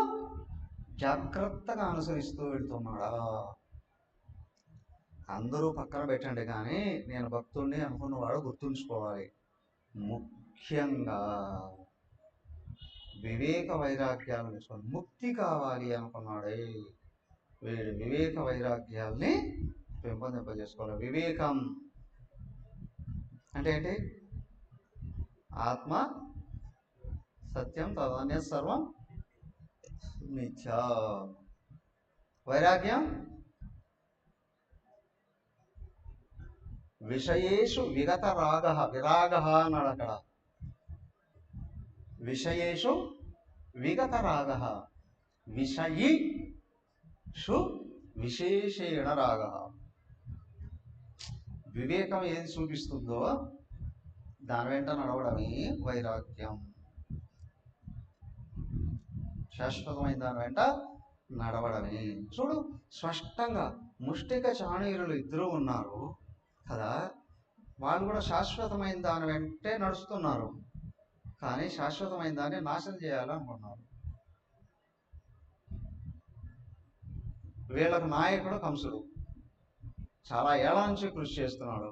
జాగ్రత్తగా అనుసరిస్తూ వెళ్తున్నాడా? అందరూ పక్కన పెట్టండి, కానీ నేను భక్తుడిని అనుకున్నవాడు గుర్తుంచుకోవాలి. ముఖ్యంగా వివేక వైరాగ్యాలను నేర్చుకోవాలి. ముక్తి కావాలి అనుకున్నాడే వీడు వివేక వైరాగ్యాల్ని పెంపొందింపజేసుకోవాలి. వివేకం అంటే ఏంటి? ఆత్మ సత్యం, తదన్య సర్వం మిథ్యా. వైరాగ్యం విషయేషు విగత విరాగ అన్నాడు అక్కడ. విషయేషు విగత రాగ, విషయిషు విశేషేణ రాగ. వివేకం ఏది చూపిస్తుందో దాని వెంట నడవడమే వైరాగ్యం. శాశ్వతమైన దాని వెంట నడవడమే. చూడు స్పష్టంగా ముష్టిక చాణీయులు ఇద్దరు ఉన్నారు కదా. వాళ్ళు కూడా శాశ్వతమైన దాని వెంటే నడుస్తున్నారు, కానీ శాశ్వతమైన దాన్ని నాశనం చేయాలనుకున్నారు. వీళ్ళకు నాయకుడు కంసుడు, చాలా ఏళ్ల నుంచి కృషి చేస్తున్నాడు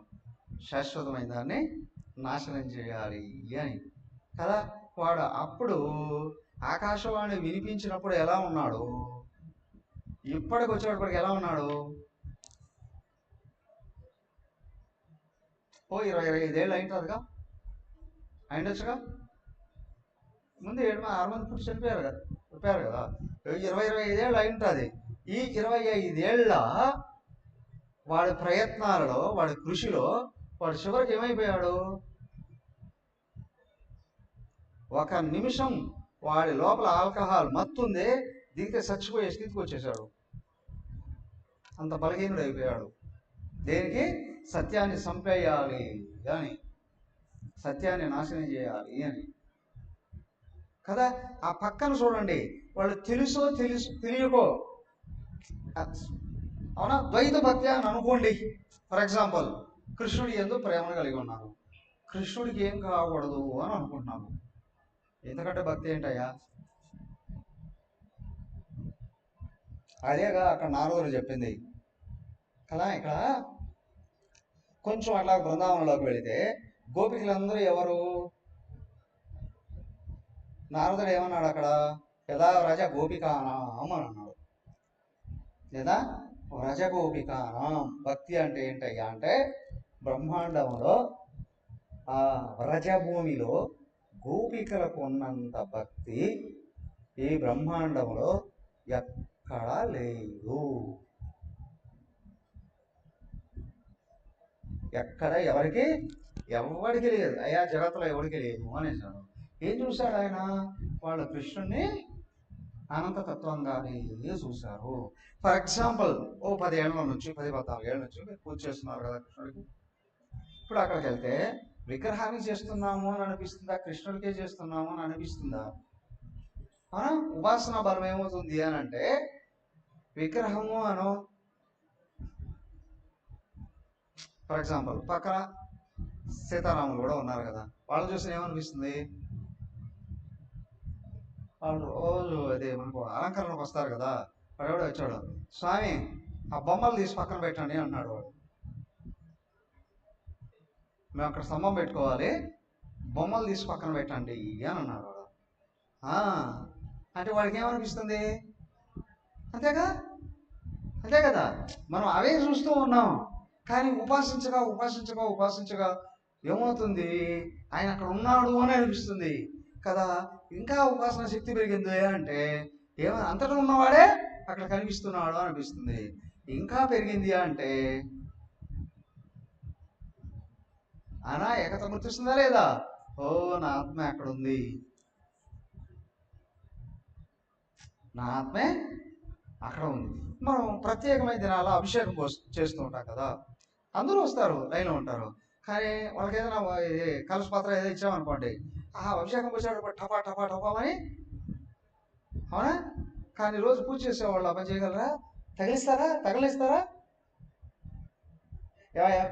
శాశ్వతమైన దాన్ని నాశనం చేయాలి అని కదా. వాడు అప్పుడు ఆకాశవాణి వినిపించినప్పుడు ఎలా ఉన్నాడు, ఇప్పటికి వచ్చేటప్పటికి ఎలా ఉన్నాడు? ఓ 20-25 ఏళ్ళు అయింటుందిగా, అయిండొచ్చుగా. ముందు 6 మంది పుట్టి చెప్పారు కదా 20-25 ఏళ్ళు అయి ఉంటుంది. ఈ 25 ఏళ్ళ వాడి ప్రయత్నాలలో, వాడి కృషిలో వాడు చివరికి ఏమైపోయాడు? ఒక నిమిషం వాడి లోపల ఆల్కహాల్ మత్తుందే, దిగితే చచ్చిపోయే స్థితికి వచ్చేసాడు. అంత బలహీనుడు అయిపోయాడు. దేనికి? సత్యాన్ని చంపేయాలి అని, సత్యాన్ని నాశనం చేయాలి అని కదా. ఆ పక్కన చూడండి, వాళ్ళు తెలియకో, అవునా, ద్వైత భక్తి అని అనుకోండి. ఫర్ ఎగ్జాంపుల్, కృష్ణుడి యందు ప్రేమను కలిగి ఉన్నారు, కృష్ణుడికి ఏం కాకూడదు అని అనుకుంటున్నాము. ఎందుకంటే భక్తి ఏంటయ్యా? అదేగా అక్కడ నారదుడు చెప్పింది కదా. ఇక్కడ కొంచెం అట్లా బృందావనంలోకి వెళితే గోపికలందరూ ఎవరు? నారదుడు ఏమన్నాడు అక్కడ? యథా రజ గోపికానాం అని అన్నాడు. లేదా రజ గోపికానాం. భక్తి అంటే ఏంటయ్యా అంటే, బ్రహ్మాండంలో ఆ వ్రజభూమిలో గోపికలకు ఉన్నంత భక్తి ఈ బ్రహ్మాండంలో ఎక్కడా లేదు. ఎక్కడ ఎవరికి లేదు అయ్యా, జగత్తులో ఎవరికి లేదు అనేసాడు. ఏం చూశాడు ఆయన? వాళ్ళు కృష్ణుణ్ణి అనంతతత్వంగానే చూశారు. ఫర్ ఎగ్జాంపుల్, 10 ఏళ్ళ నుంచి 14 ఏళ్ళ నుంచి మీరు పూజ చేస్తున్నారు కదా కృష్ణుడికి. ఇప్పుడు అక్కడికి వెళ్తే విగ్రహాన్ని చేస్తున్నాము అని అనిపిస్తుందా, కృష్ణుడికే చేస్తున్నాము అని అనిపిస్తుందా? ఉపాసన బలం ఏమవుతుంది అని అంటే, విగ్రహము అను, ఫర్ ఎగ్జాంపుల్ పక్కన సీతారాములు కూడా ఉన్నారు కదా, వాళ్ళు చూసి ఏమనిపిస్తుంది? వాళ్ళు రోజు అదే మనకు అలంకరణకు వస్తారు కదా, వాడు ఎవడో వచ్చాడు, స్వామి ఆ బొమ్మలు తీసి పక్కన పెట్టండి అన్నాడు. వాడు, మేము అక్కడ స్తంభం పెట్టుకోవాలి, బొమ్మలు తీసి పక్కన పెట్టండి అని అన్నాడు వాడు. అంటే వాడికి ఏమనిపిస్తుంది? అంతే కదా. మనం అవే చూస్తూ ఉన్నాం, కానీ ఉపాసించగా ఏమవుతుంది? ఆయన అక్కడ ఉన్నాడు అని అనిపిస్తుంది కదా. ఇంకా ఉపాసన శక్తి పెరిగింది అంటే అంతటా ఉన్నవాడే అక్కడ కనిపిస్తున్నాడు అనిపిస్తుంది. ఇంకా పెరిగింది అంటే ఏకత గుర్తిస్తుందా లేదా? ఓ, నా ఆత్మ అక్కడ ఉంది, నా ఆత్మే అక్కడ ఉంది. మనం ప్రత్యేకమైన దినాల్లో అభిషేకం చేస్తూ ఉంటాం కదా, అందరూ వస్తారు, లైన్లో ఉంటారు, కానీ వాళ్ళకి ఏదైనా కలశ పాత్ర ఏదో ఇచ్చామనుకోండి, అభిషేకం వచ్చాడు టపా టపా టపా అని, అవునా? కానీ రోజు పూజ చేసేవాళ్ళు ఆ పని చేయగలరా? తగిలిస్తారా?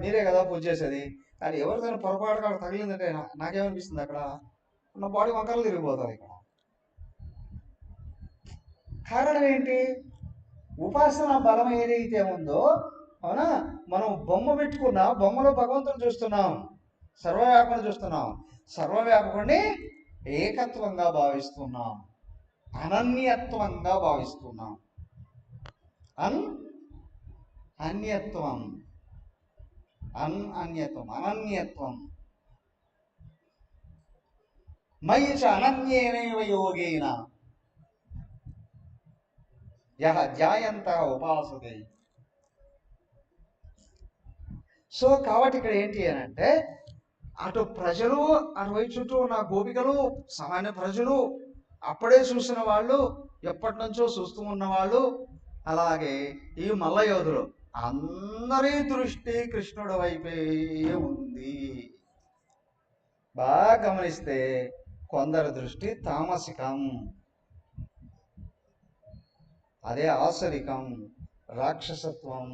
మీరే కదా పూజ చేసేది. కానీ ఎవరిదైనా పొరపాటుగా తగిలిందంటే నాకేమనిపిస్తుంది? అక్కడ నా బాడీ వంకరలు తిరిగిపోతుంది. ఇక్కడ కారణం ఏంటి? ఉపాసన బలం ఏదైతే ఉందో, అవునా, మనం బొమ్మ పెట్టుకున్నా బొమ్మలో భగవంతుని చూస్తున్నాం, సర్వవ్యాపకుని చూస్తున్నాం, సర్వవ్యాపకుడిని ఏకత్వంగా భావిస్తున్నాం, అనన్యత్వంగా భావిస్తున్నాం. అనన్యత్వం మయి చ అనన్యేనైవ యోగేన యః ధ్యాయంత ఉపాసతే. సో కాబట్టి ఇక్కడ ఏంటి అని అంటే, అటు ప్రజలు, అటువైపు చుట్టూ ఉన్న గోపికలు, సామాన్య ప్రజలు, అప్పుడే చూసిన వాళ్ళు, ఎప్పటి నుంచో చూస్తూ ఉన్నవాళ్ళు, అలాగే ఈ మల్లయోధులు, అందరి దృష్టి కృష్ణుడి వైపే ఉంది. బాగా గమనిస్తే కొందరి దృష్టి తామసికం, అదే ఆసురికం, రాక్షసత్వం.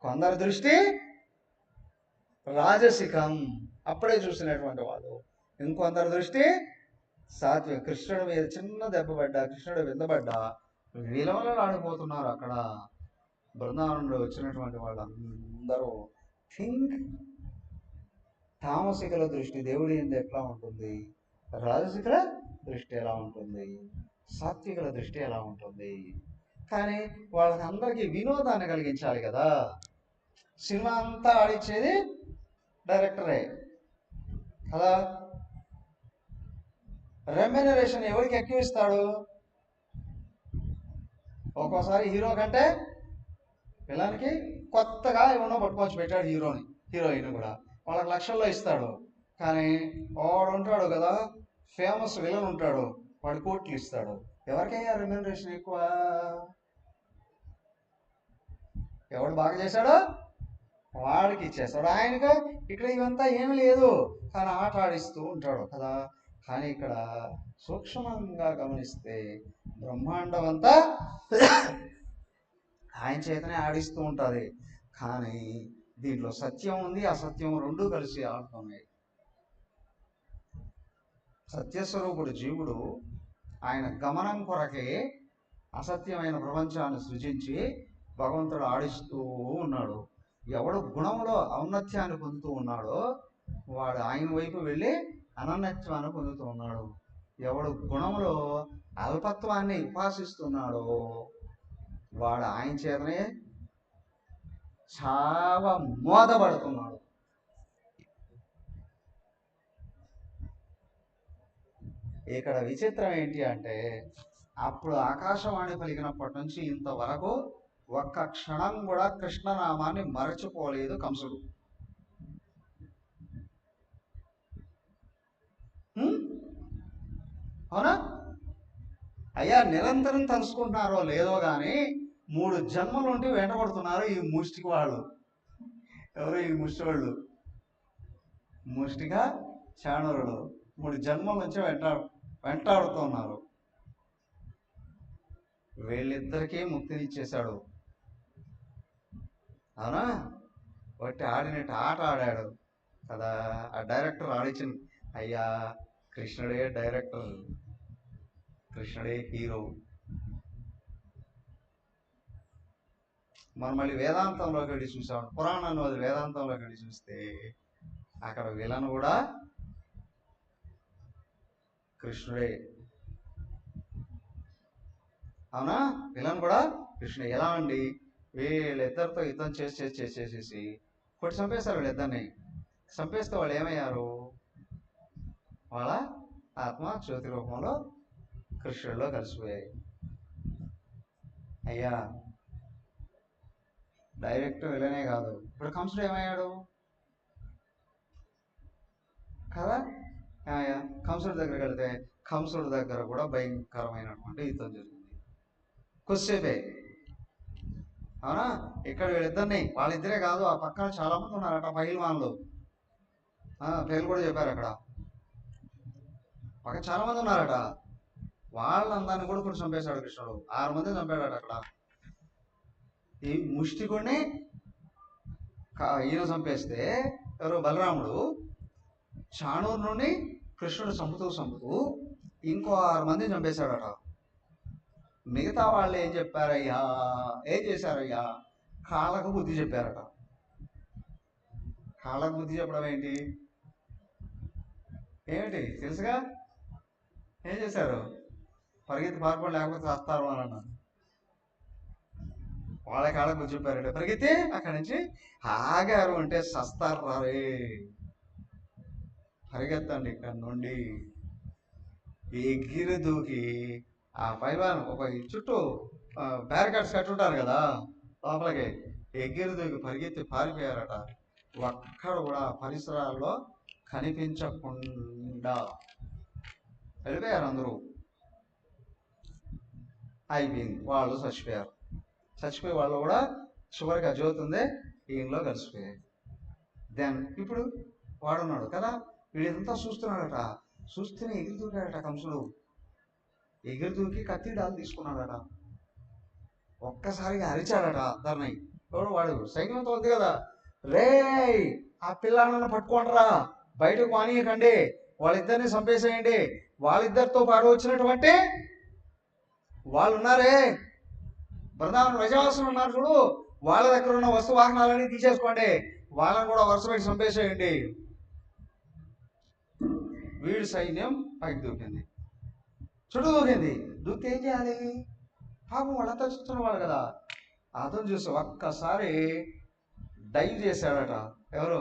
కొందరి దృష్టి రాజసికం అప్పుడే చూసినటువంటి వాళ్ళు. ఇంకొందరి దృష్టి సాత్విక. కృష్ణుడి మీద చిన్న దెబ్బ పడ్డా, కృష్ణుడు విందపడ్డా విలవలు ఆడిపోతున్నారు అక్కడ. బృందావనంలో వచ్చినటువంటి వాళ్ళందరూ థింక్. తామసికుల దృష్టి దేవుడి మీద ఎట్లా ఉంటుంది, రాజసికుల దృష్టి ఎలా ఉంటుంది, సాత్వికుల దృష్టి ఎలా ఉంటుంది. కానీ వాళ్ళకి అందరికీ వినోదాన్ని కలిగించాలి కదా. సినిమా అంతా ఆడిచ్చేది డైరెక్టరే కదా. రెమ్యునరేషన్ ఎవరికి ఎక్కువ ఇస్తాడు? ఒక్కోసారి హీరో కంటే పిల్లలకి కొత్తగా ఏమన్నా పట్టుకొచ్చి పెట్టాడు హీరోయిన్ కూడా, వాళ్ళకి లక్షల్లో ఇస్తాడు. కానీ వాడు ఉంటాడు కదా, ఫేమస్ విలన్ ఉంటాడు, వాడు కోట్లు ఇస్తాడు. ఎవరికైనా రెమ్యునరేషన్ ఎక్కువ? ఎవడు బాగా చేశాడో వాడికి ఇచ్చేస్తాడు. ఆయనకు ఇక్కడ ఇవంతా ఏమి లేదు, కానీ ఆట ఆడిస్తూ ఉంటాడు కదా. కానీ ఇక్కడ సూక్ష్మంగా గమనిస్తే బ్రహ్మాండం అంతా ఆయన చేతనే ఆడిస్తూ ఉంటుంది. కానీ దీంట్లో సత్యం ఉంది, అసత్యం రెండూ కలిసి ఆడుతున్నాయి. సత్యస్వరూపుడు జీవుడు ఆయన గమనం కొరకే అసత్యమైన ప్రపంచాన్ని సృజించి భగవంతుడు ఆడిస్తూ ఉన్నాడు. ఎవడు గుణంలో ఔన్నత్యాన్ని పొందుతూ ఉన్నాడో వాడు ఆయన వైపు వెళ్ళి అనన్నత్వాన్ని పొందుతూ ఉన్నాడు. ఎవడు గుణంలో అల్పత్వాన్ని ఉపాసిస్తున్నాడో వాడు ఆయన చేతనే చాలా మోదపడుతున్నాడు. ఇక్కడ విచిత్రం ఏంటి అంటే, అప్పుడు ఆకాశవాణి పలికినప్పటి నుంచి ఇంతవరకు ఒక్క క్షణం కూడా కృష్ణనామాన్ని మరచిపోలేదు కంసుడు. అవునా? అయ్యా నిరంతరం తలుసుకుంటున్నారో లేదో కానీ 3 జన్మల నుండి వెంటబడుతున్నారు ఈ ముష్టికి వాళ్ళు. ఎవరు ఈ ముష్టి వాళ్ళు? ముష్టిగా చాణురుడు 3 జన్మల నుంచి వెంటాడుతున్నారు. వీళ్ళిద్దరికీ ముక్తినిచ్చేశాడు. అవునా? బట్టి ఆడినట్టు ఆట ఆడాడు కదా. ఆ డైరెక్టర్ ఆడిచ్చిన, అయ్యా కృష్ణుడే డైరెక్టర్, కృష్ణుడే హీరో. మనం మళ్ళీ వేదాంతంలోకి వెళ్ళి చూసాం, పురాణాన్ని వదిలి వేదాంతంలోకి వెళ్ళి చూస్తే అక్కడ విలన్ కూడా కృష్ణుడే. అవునా? విలన్ కూడా కృష్ణుడే. ఎలా అండి? వీళ్ళిద్దరితో యుద్ధం చేసేసి కొట్టి చంపేస్తారు. వీళ్ళిద్దరిని చంపేస్తే వాళ్ళు ఏమయ్యారు? వాళ్ళ ఆత్మ జ్యోతి రూపంలో కృష్ణుడిలో కలిసిపోయాయి. అయ్యా డైరెక్ట్ విలనే కాదు, ఇప్పుడు కంసుడు ఏమయ్యాడు కదా. కంసుడి దగ్గరికి వెళ్తే కంసుడి దగ్గర కూడా భయంకరమైనటువంటి యుద్ధం జరిగింది కొద్దిసేపే. అవునా? ఇక్కడ వీళ్ళిద్దరిని, వాళ్ళిద్దరే కాదు, ఆ పక్కన చాలా మంది ఉన్నారట పహిల్వాన్లు. పేర్లు కూడా చెప్పారు అక్కడ. పక్కన చాలా మంది ఉన్నారట. వాళ్ళందరినీ కూడా కొంచెం చంపేశాడు కృష్ణుడు. 6 మంది చంపాడట అక్కడ. ఈ ముష్టికుడిని ఈయన చంపేస్తే ఎవరు? బలరాముడు. చాణూరు నుండి కృష్ణుడు చంపుతూ ఇంకో 6 మందిని చంపేశాడట. మిగతా వాళ్ళు ఏం చెప్పారయ్యా, ఏం చేశారయ్యా? కాళ్ళకు బుద్ధి చెప్పారట. కాళ్ళకు బుద్ధి చెప్పడం ఏంటి? ఏమిటి తెలుసుగా? ఏం చేశారు? పరిగెత్తి పారిపోండి లేకపోతే వస్తారు అని అన్నారు. వాళ్ళ కాళ్ళకు బుద్ధి చెప్పారంటే పరిగెత్తి అక్కడి నుంచి ఆగారు అంటే సస్తారు రే. పరిగెత్తండి ఇక్కడ నుండి. ఎగిరి దూకి ఆ పైవాన్ ఒక చుట్టూ బ్యారికేడ్స్ కట్టుంటారు కదా, లోపలికి ఎగిరి దూకి పరిగెత్తి పారిపోయారట. ఒక్కడ కూడా పరిసరాల్లో కనిపించకుండా వెళ్ళిపోయారు అందరూ. అయిపోయింది, వాళ్ళు చచ్చిపోయారు. చచ్చిపోయే వాళ్ళు కూడా చివరికి ఆ జ్యోతి ఉందే ఈయనలో కలిసిపోయాయి. దెన్ ఇప్పుడు వాడున్నాడు కదా, వీడంతా చూస్తున్నాడట. చూస్తూనే ఎగిరి దూకాడట కంసుడు. ఎగిరి దూకి కత్తి డాలు తీసుకున్నాడట. ఒక్కసారిగా అరిచాడట అందరిని. ఎవడు? వాడు సైన్యంతో ఉంది కదా, రే ఆ పిల్లలను పట్టుకోండిరా, బయటకు మానేయకండి, వాళ్ళిద్దరిని చంపేసేయండి. వాళ్ళిద్దరితో పాటు వచ్చినటువంటి వాళ్ళు ఉన్నారే, బృందావన ప్రజావాసులు ఉన్నారు చూడు, వాళ్ళ దగ్గర ఉన్న వస్తు వాహనాలన్నీ తీసేసుకోండి, వాళ్ళని కూడా వరుస పెట్టి చంపేసేయండి. వీడి సైన్యం పైకి దూకింది, చుట్టూ దూకింది. దూకితే ఏం చేయాలి? పాపం వాళ్ళంతా చూస్తున్న వాళ్ళు కదా. అతను చూసి ఒక్కసారి డైవ్ చేశాడట. ఎవరు?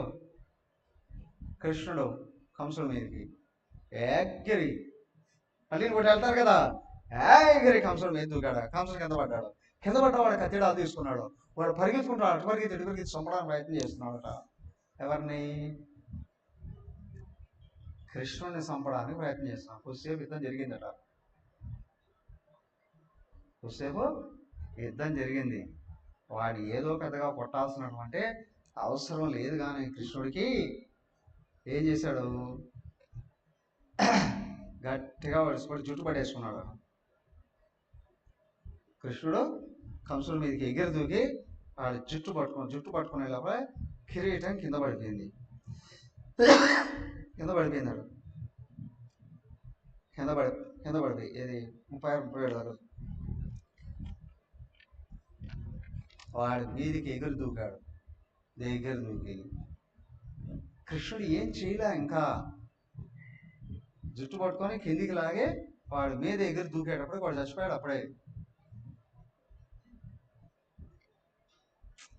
కృష్ణుడు కంసుడి మీదకి ఎగిరి, మళ్ళీ కొట్టి వెళ్తారు కదా, ఎగిరి కంసుడి మీద దూకాడు. కంసుడు కింద పడ్డాడు. కింద పడ్డవాడు కత్తిడాలు తీసుకున్నాడు. వాడు పరిగెత్తుకుంటాడు, అటు పరిగెత్తి చంపడానికి ప్రయత్నం చేస్తున్నాడట. ఎవరిని? కృష్ణుడిని చంపడానికి ప్రయత్నం చేస్తున్నాడు. కొద్దిసేపు యుద్ధం జరిగిందట. కొద్దిసేపు యుద్ధం జరిగింది. వాడు ఏదో పెద్దగా కొట్టాల్సినటువంటి అవసరం లేదు, కానీ కృష్ణుడికి ఏం చేశాడు? గట్టిగా వడిసిపడి జుట్టు పడేసుకున్నాడు. కృష్ణుడు కంసుడి మీదకి ఎగిరి దూకి వాడి జుట్టు పట్టుకునే లోపల కిరీటం కింద పడిపోయింది. పడిపోయిందాడు. కింద పడిపోయి ఏది 36-37 దాకా వాడి మీదికి ఎగురు దూకాడు. దగ్గర దూకి కృష్ణుడు ఏం చేయలే, ఇంకా జుట్టు పట్టుకొని కిందికి లాగే వాడి మీద ఎగురు దూకేటప్పుడు వాడు చచ్చిపోయాడు. అప్పుడే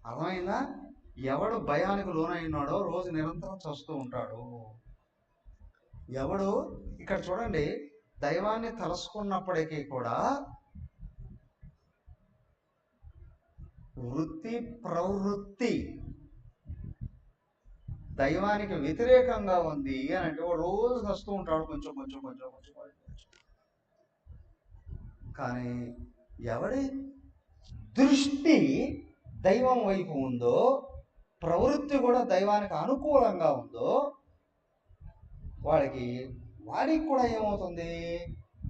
అర్థమైందా? ఎవడు భయానికి లోనైనాడో రోజు నిరంతరం చస్తూ ఉంటాడు. ఎవడు ఇక్కడ చూడండి, దైవాన్ని తలుసుకున్నప్పటికీ కూడా వృత్తి ప్రవృత్తి దైవానికి వ్యతిరేకంగా ఉంది అని అంటే వాడు రోజు వస్తూ ఉంటాడు, కొంచెం కొంచెం కొంచెం కొంచెం. కానీ ఎవడి దృష్టి దైవం వైపు ఉందో, ప్రవృత్తి కూడా దైవానికి అనుకూలంగా ఉందో, వాడికి కూడా ఏమవుతుంది?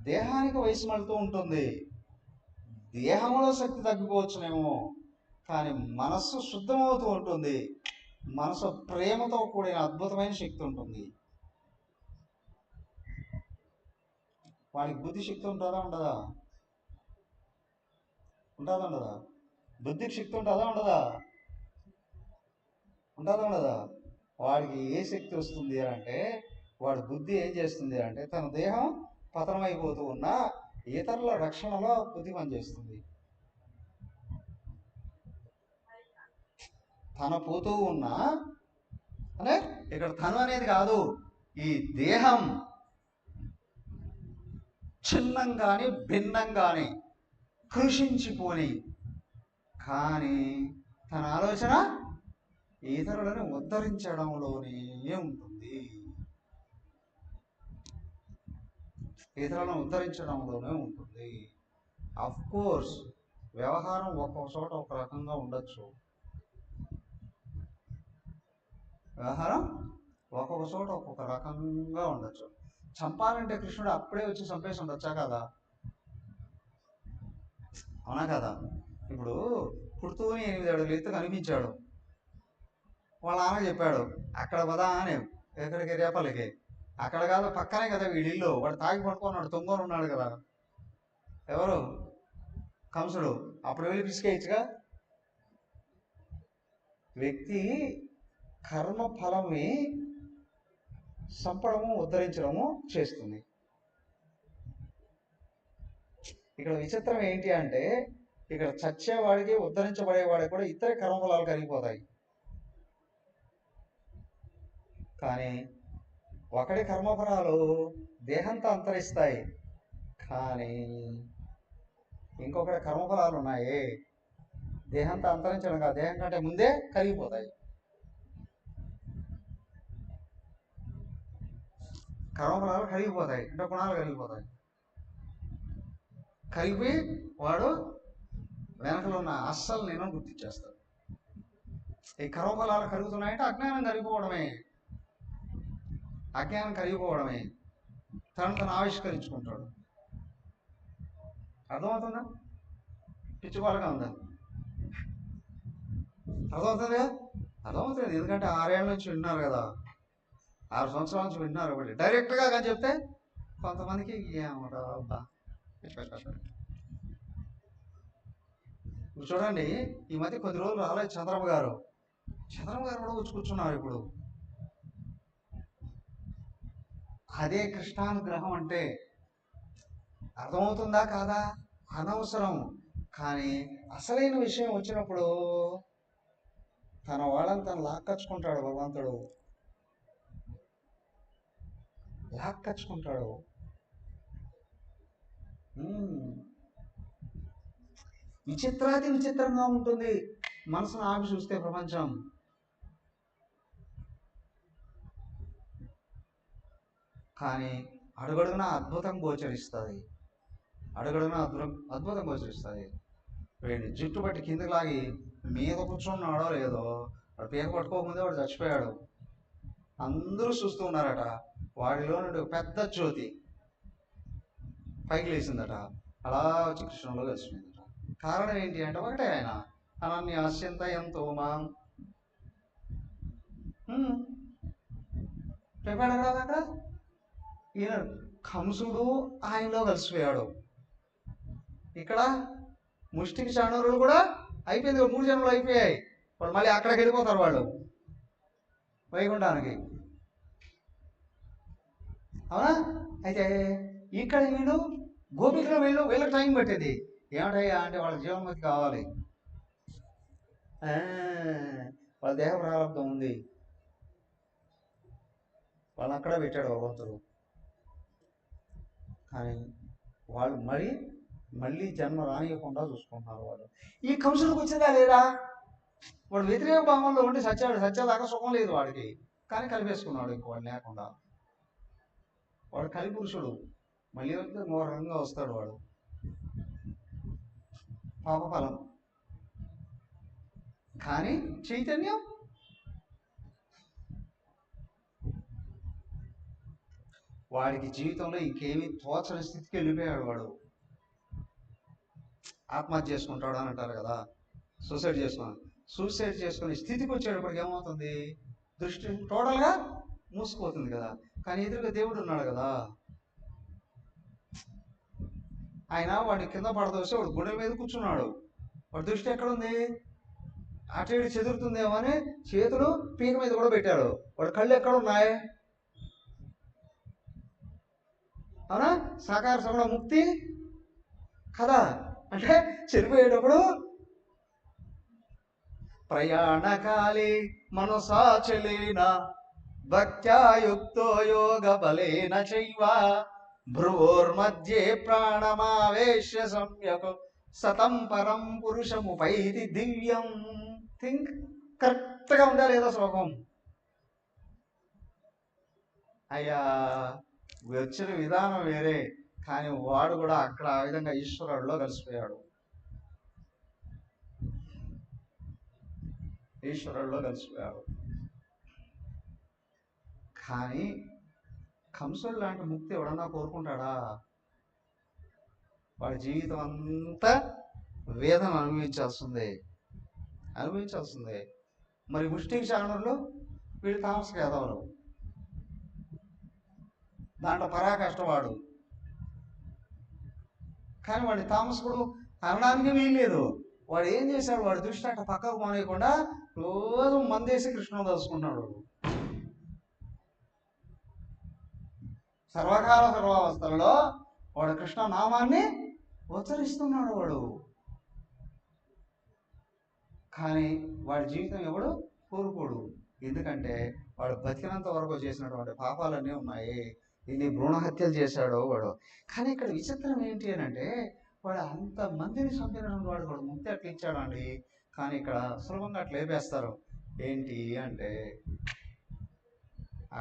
దేహానికి వయసు మళ్తూ ఉంటుంది. దేహంలో శక్తి తగ్గిపోవచ్చునేమో, కానీ మనస్సు శుద్ధమవుతూ ఉంటుంది. మనసు ప్రేమతో కూడిన అద్భుతమైన శక్తి ఉంటుంది. వాడికి బుద్ధి శక్తి ఉంటుందా ఉండదా? ఉండదా? బుద్ధికి శక్తి ఉంటుందా ఉండదా? ఉండదా? వాడికి ఏ శక్తి వస్తుంది అంటే, వాడి బుద్ధి ఏం చేస్తుంది అంటే, తన దేహం పతనమైపోతూ ఉన్నా ఇతరుల రక్షణలో బుద్ధి పనిచేస్తుంది. తన పోతూ ఉన్నా అంటే ఇక్కడ తను అనేది కాదు, ఈ దేహం చిన్నంగాని భిన్నంగాని కృషించిపోని, కానీ తన ఆలోచన ఇతరులను ఉద్ధరించడంలోనే ఉంటుంది. ఇతరులను ఉద్ధరించడంలోనే ఉంటుంది. అఫ్ కోర్స్ వ్యవహారం ఒక్కొక్క చోట ఒక రకంగా ఉండొచ్చు. వ్యవహారం ఒక్కొక్క చోట ఒక్కొక్క రకంగా ఉండొచ్చు. చంపాలంటే కృష్ణుడు అప్పుడే వచ్చి చంపేసి ఉండొచ్చా కదా? అవునా కదా? ఇప్పుడు పుడుతూనే 8 అడుగులు ఎత్తు కనిపించాడు. వాళ్ళ నాన్న చెప్పాడు అక్కడ పదా అని. ఎక్కడికి? రేపల్లికి. అక్కడ కాదు, పక్కనే కదా వీడిల్లు. వాడు తాగి పడుకున్నాడు, తొంగోని ఉన్నాడు కదా. ఎవరు? కంసుడు. అప్పుడు వెళ్ళి పిసికేయచ్చుగా. వ్యక్తి కర్మ ఫలంని చంపడము ఉద్ధరించడము చేస్తుంది. ఇక్కడ విచిత్రం ఏంటి అంటే, ఇక్కడ చచ్చేవాడికి ఉద్ధరించబడేవాడికి కూడా ఇతర కర్మఫలాలు కలిగిపోతాయి. కానీ ఒకటి కర్మఫలాలు దేహంతో అంతరిస్తాయి, కానీ ఇంకొకటి కర్మఫలాలు ఉన్నాయి దేహంతో అంతరించడం కాదు, దేహం కంటే ముందే కలిగిపోతాయి. కర్మఫలాలు కలిగిపోతాయి అంటే గుణాలు కలిగిపోతాయి. కలిపి వాడు వెనకలో ఉన్న అస్సలు నేను గుర్తించేస్తాడు. ఈ కర్మఫలాలు కలుగుతున్నాయంటే అజ్ఞానం కలిగిపోవడమే. తను ఆవిష్కరించుకుంటాడు. అర్థమవుతుందా? పిచ్చుకోవాలగా ఉందా? అర్థమవుతుందిగా? అర్థమవుతుంది. ఎందుకంటే 6 ఏళ్ళ నుంచి విన్నారు కదా, 6 సంవత్సరాల నుంచి విన్నారు ఒకటి డైరెక్ట్గా కానీ చెప్తే కొంతమందికి ఏమంటారు అబ్బా. ఇప్పుడు చూడండి, ఈ మధ్య కొద్ది రోజులు రాలేదు చంద్రబాబు గారు కూడా వచ్చి కూర్చున్నారు ఇప్పుడు. అదే కృష్ణానుగ్రహం అంటే. అర్థమవుతుందా కాదా? అనవసరం. కానీ అసలైన విషయం వచ్చినప్పుడు తన వాళ్ళని తను లాక్కచ్చుకుంటాడు భగవంతుడు, లాక్కచ్చుకుంటాడు. విచిత్రాతి విచిత్రంగా ఉంటుంది మనసును ఆపి చూస్తే ప్రపంచం. కానీ అడుగడుగున అద్భుతం గోచరిస్తుంది, అడుగడుగున అద్భుతం గోచరిస్తుంది. వీడిని జుట్టు పట్టి కిందకి లాగి మీద కూర్చున్నాడో లేదో, వాడు పీక పట్టుకోకముందే వాడు చచ్చిపోయాడు. అందరూ చూస్తూ ఉన్నారట. వాడిలో నుండి పెద్ద జ్యోతి పైకి లేచిందట, అలా వచ్చి కృష్ణంలో కలిసిపోయిందట. కారణం ఏంటి అంటే ఒకటే, ఆయన అనన్యాస్యంత ఎంతో మాం చెప్పాడు కదా అక్కడ. ఈయన కంసుడు ఆయనలో కలిసిపోయాడు. ఇక్కడ ముష్టికి చాణూరులు కూడా అయిపోయింది, 3 జన్మలు అయిపోయాయి. వాళ్ళు మళ్ళీ అక్కడికి వెళ్ళిపోతారు వాళ్ళు వైకుంఠానికి. అవునా? అయితే ఇక్కడ వీళ్ళు గోపికలో వీళ్ళకి టైం పట్టేది. ఏమిటయ్యా అంటే వాళ్ళ జీవన్మతి కావాలి, వాళ్ళ దేహ ప్రారంభం ఉంది, వాళ్ళు అక్కడ పెట్టాడు భగవంతుడు. కానీ వాళ్ళు మళ్ళీ జన్మ రానియకుండా చూసుకుంటున్నారు వాళ్ళు. ఈ కంసుడికి వచ్చిందా లేదా? వాడు వ్యతిరేక భావంలో ఉండి సత్యాదాకా సుఖం లేదు వాడికి, కానీ కలిపేసుకున్నాడు ఇంక వాడు లేకుండా. వాడు కలిపురుషుడు, మళ్ళీ వస్తే ఘోరంగా వస్తాడు వాడు. పాపఫలం. కానీ చైతన్యం వాడికి జీవితంలో ఇంకేమీ తోచని స్థితికి వెళ్ళిపోయాడు వాడు. ఆత్మహత్య చేసుకుంటాడు అని అంటారు కదా, సూసైడ్ చేసుకునే స్థితికి వచ్చేటప్పటికి ఏమవుతుంది? దృష్టి టోటల్గా మూసుకుపోతుంది కదా. కానీ ఎదురుగా దేవుడు ఉన్నాడు కదా, ఆయన వాడి కింద పడదోసి వాడు గుండెల మీద కూర్చున్నాడు. వాడి దృష్టి ఎక్కడుంది? అటు ఇటు చెదురుతుందేమో అని చేతులు పీక మీద కూడా పెట్టాడు. వాడి కళ్ళు ఎక్కడ ఉన్నాయి? అవునా? సాకార సమణ ముక్తి కదా. అంటే చనిపోయేటప్పుడు ప్రయాణకాలే మనసాచలేన భక్త్యాయుక్తో యోగ బలేన చైవ భ్రువోర్మధ్యే ప్రాణమావేశ్య సమ్యక్ సతం పరం పురుషముపైతి దివ్యం. థింక్ కరెక్ట్గా ఉందా లేదా శ్లోకం? అయ్యా వచ్చిన విధానం వేరే, కానీ వాడు కూడా అక్కడ ఆ విధంగా ఈశ్వరుడిలో కలిసిపోయాడు. కానీ కంసుడు లాంటి ముక్తి ఎవడన్నా కోరుకుంటాడా? వాడి జీవితం అంతా వేదన అనుభవించాల్సిందే. మరి ముష్టికి చాణురులు వీళ్ళు తామస యాదవులు, దాంట్లో పరాకష్టవాడు. కానీ వాడి తామసకుడు అనడానికి వీల్లేదు. వాడు ఏం చేశాడు? వాడి దృష్టి అట్లా పక్కకు మానేయకుండా రోజు మందేసి కృష్ణుడు తలుచుకున్నాడు. సర్వకాల సర్వావస్థలలో వాడు కృష్ణ నామాన్ని ఉచ్చరిస్తున్నాడు వాడు. కానీ వాడి జీవితం ఎవడు కోరుకోడు. ఎందుకంటే వాడు బతికినంత వరకు చేసినటువంటి పాపాలన్నీ ఉన్నాయి. ఇన్ని భ్రూణ హత్యలు చేశాడు వాడు. కానీ ఇక్కడ విచిత్రం ఏంటి అని అంటే, వాడు అంతమందిని చంపినటువంటి వాడు ముక్తి అట్లా ఇచ్చాడండి. కానీ ఇక్కడ సులభంగా అట్లా లేపేస్తారు. ఏంటి అంటే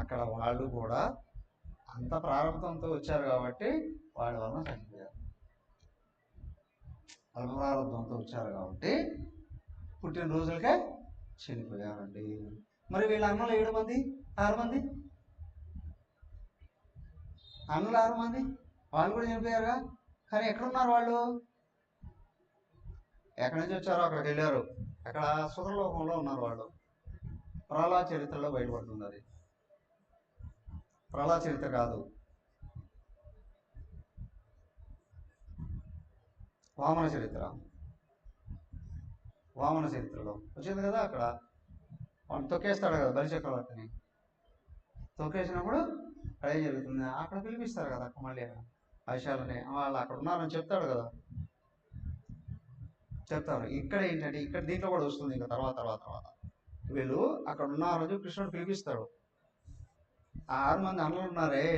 అక్కడ వాళ్ళు కూడా అంత ప్రారంభంతో వచ్చారు కాబట్టి వాడి వలన చనిపోయారు. అల్ప ప్రారంభంతో వచ్చారు కాబట్టి పుట్టినరోజులకే చనిపోయారండి. మరి వీళ్ళ అన్నలు 6 మంది 6 మంది అన్నలు 6 మంది వాళ్ళు కూడా చనిపోయారుగా. కానీ ఎక్కడున్నారు వాళ్ళు? ఎక్కడి నుంచి వచ్చారో అక్కడికి వెళ్ళారు. అక్కడ సుఖలోకంలో ఉన్నారు వాళ్ళు. ప్రహ్లాద చరిత్రలో బయటపడుతుంది. అది ప్రహ్లాద చరిత్ర కాదు, వామన చరిత్ర. వామన చరిత్రలో వచ్చింది కదా, అక్కడ వాడు తొక్కేస్తాడు కదా బలిచక్రవర్తిని. తొక్కేసినప్పుడు అక్కడ ఏం జరుగుతుంది, అక్కడ పిలిపిస్తారు కదా అక్కడ మళ్ళీ ఆ విషయాలని వాళ్ళు అక్కడ ఉన్నారని చెప్తాడు కదా, చెప్తారు. ఇక్కడ ఏంటంటే ఇక్కడ దీంట్లో కూడా వస్తుంది ఇంకా తర్వాత తర్వాత తర్వాత వీళ్ళు అక్కడ ఉన్నారని కృష్ణుడు పిలిపిస్తాడు. 6 మంది అన్నలు ఉన్నారే,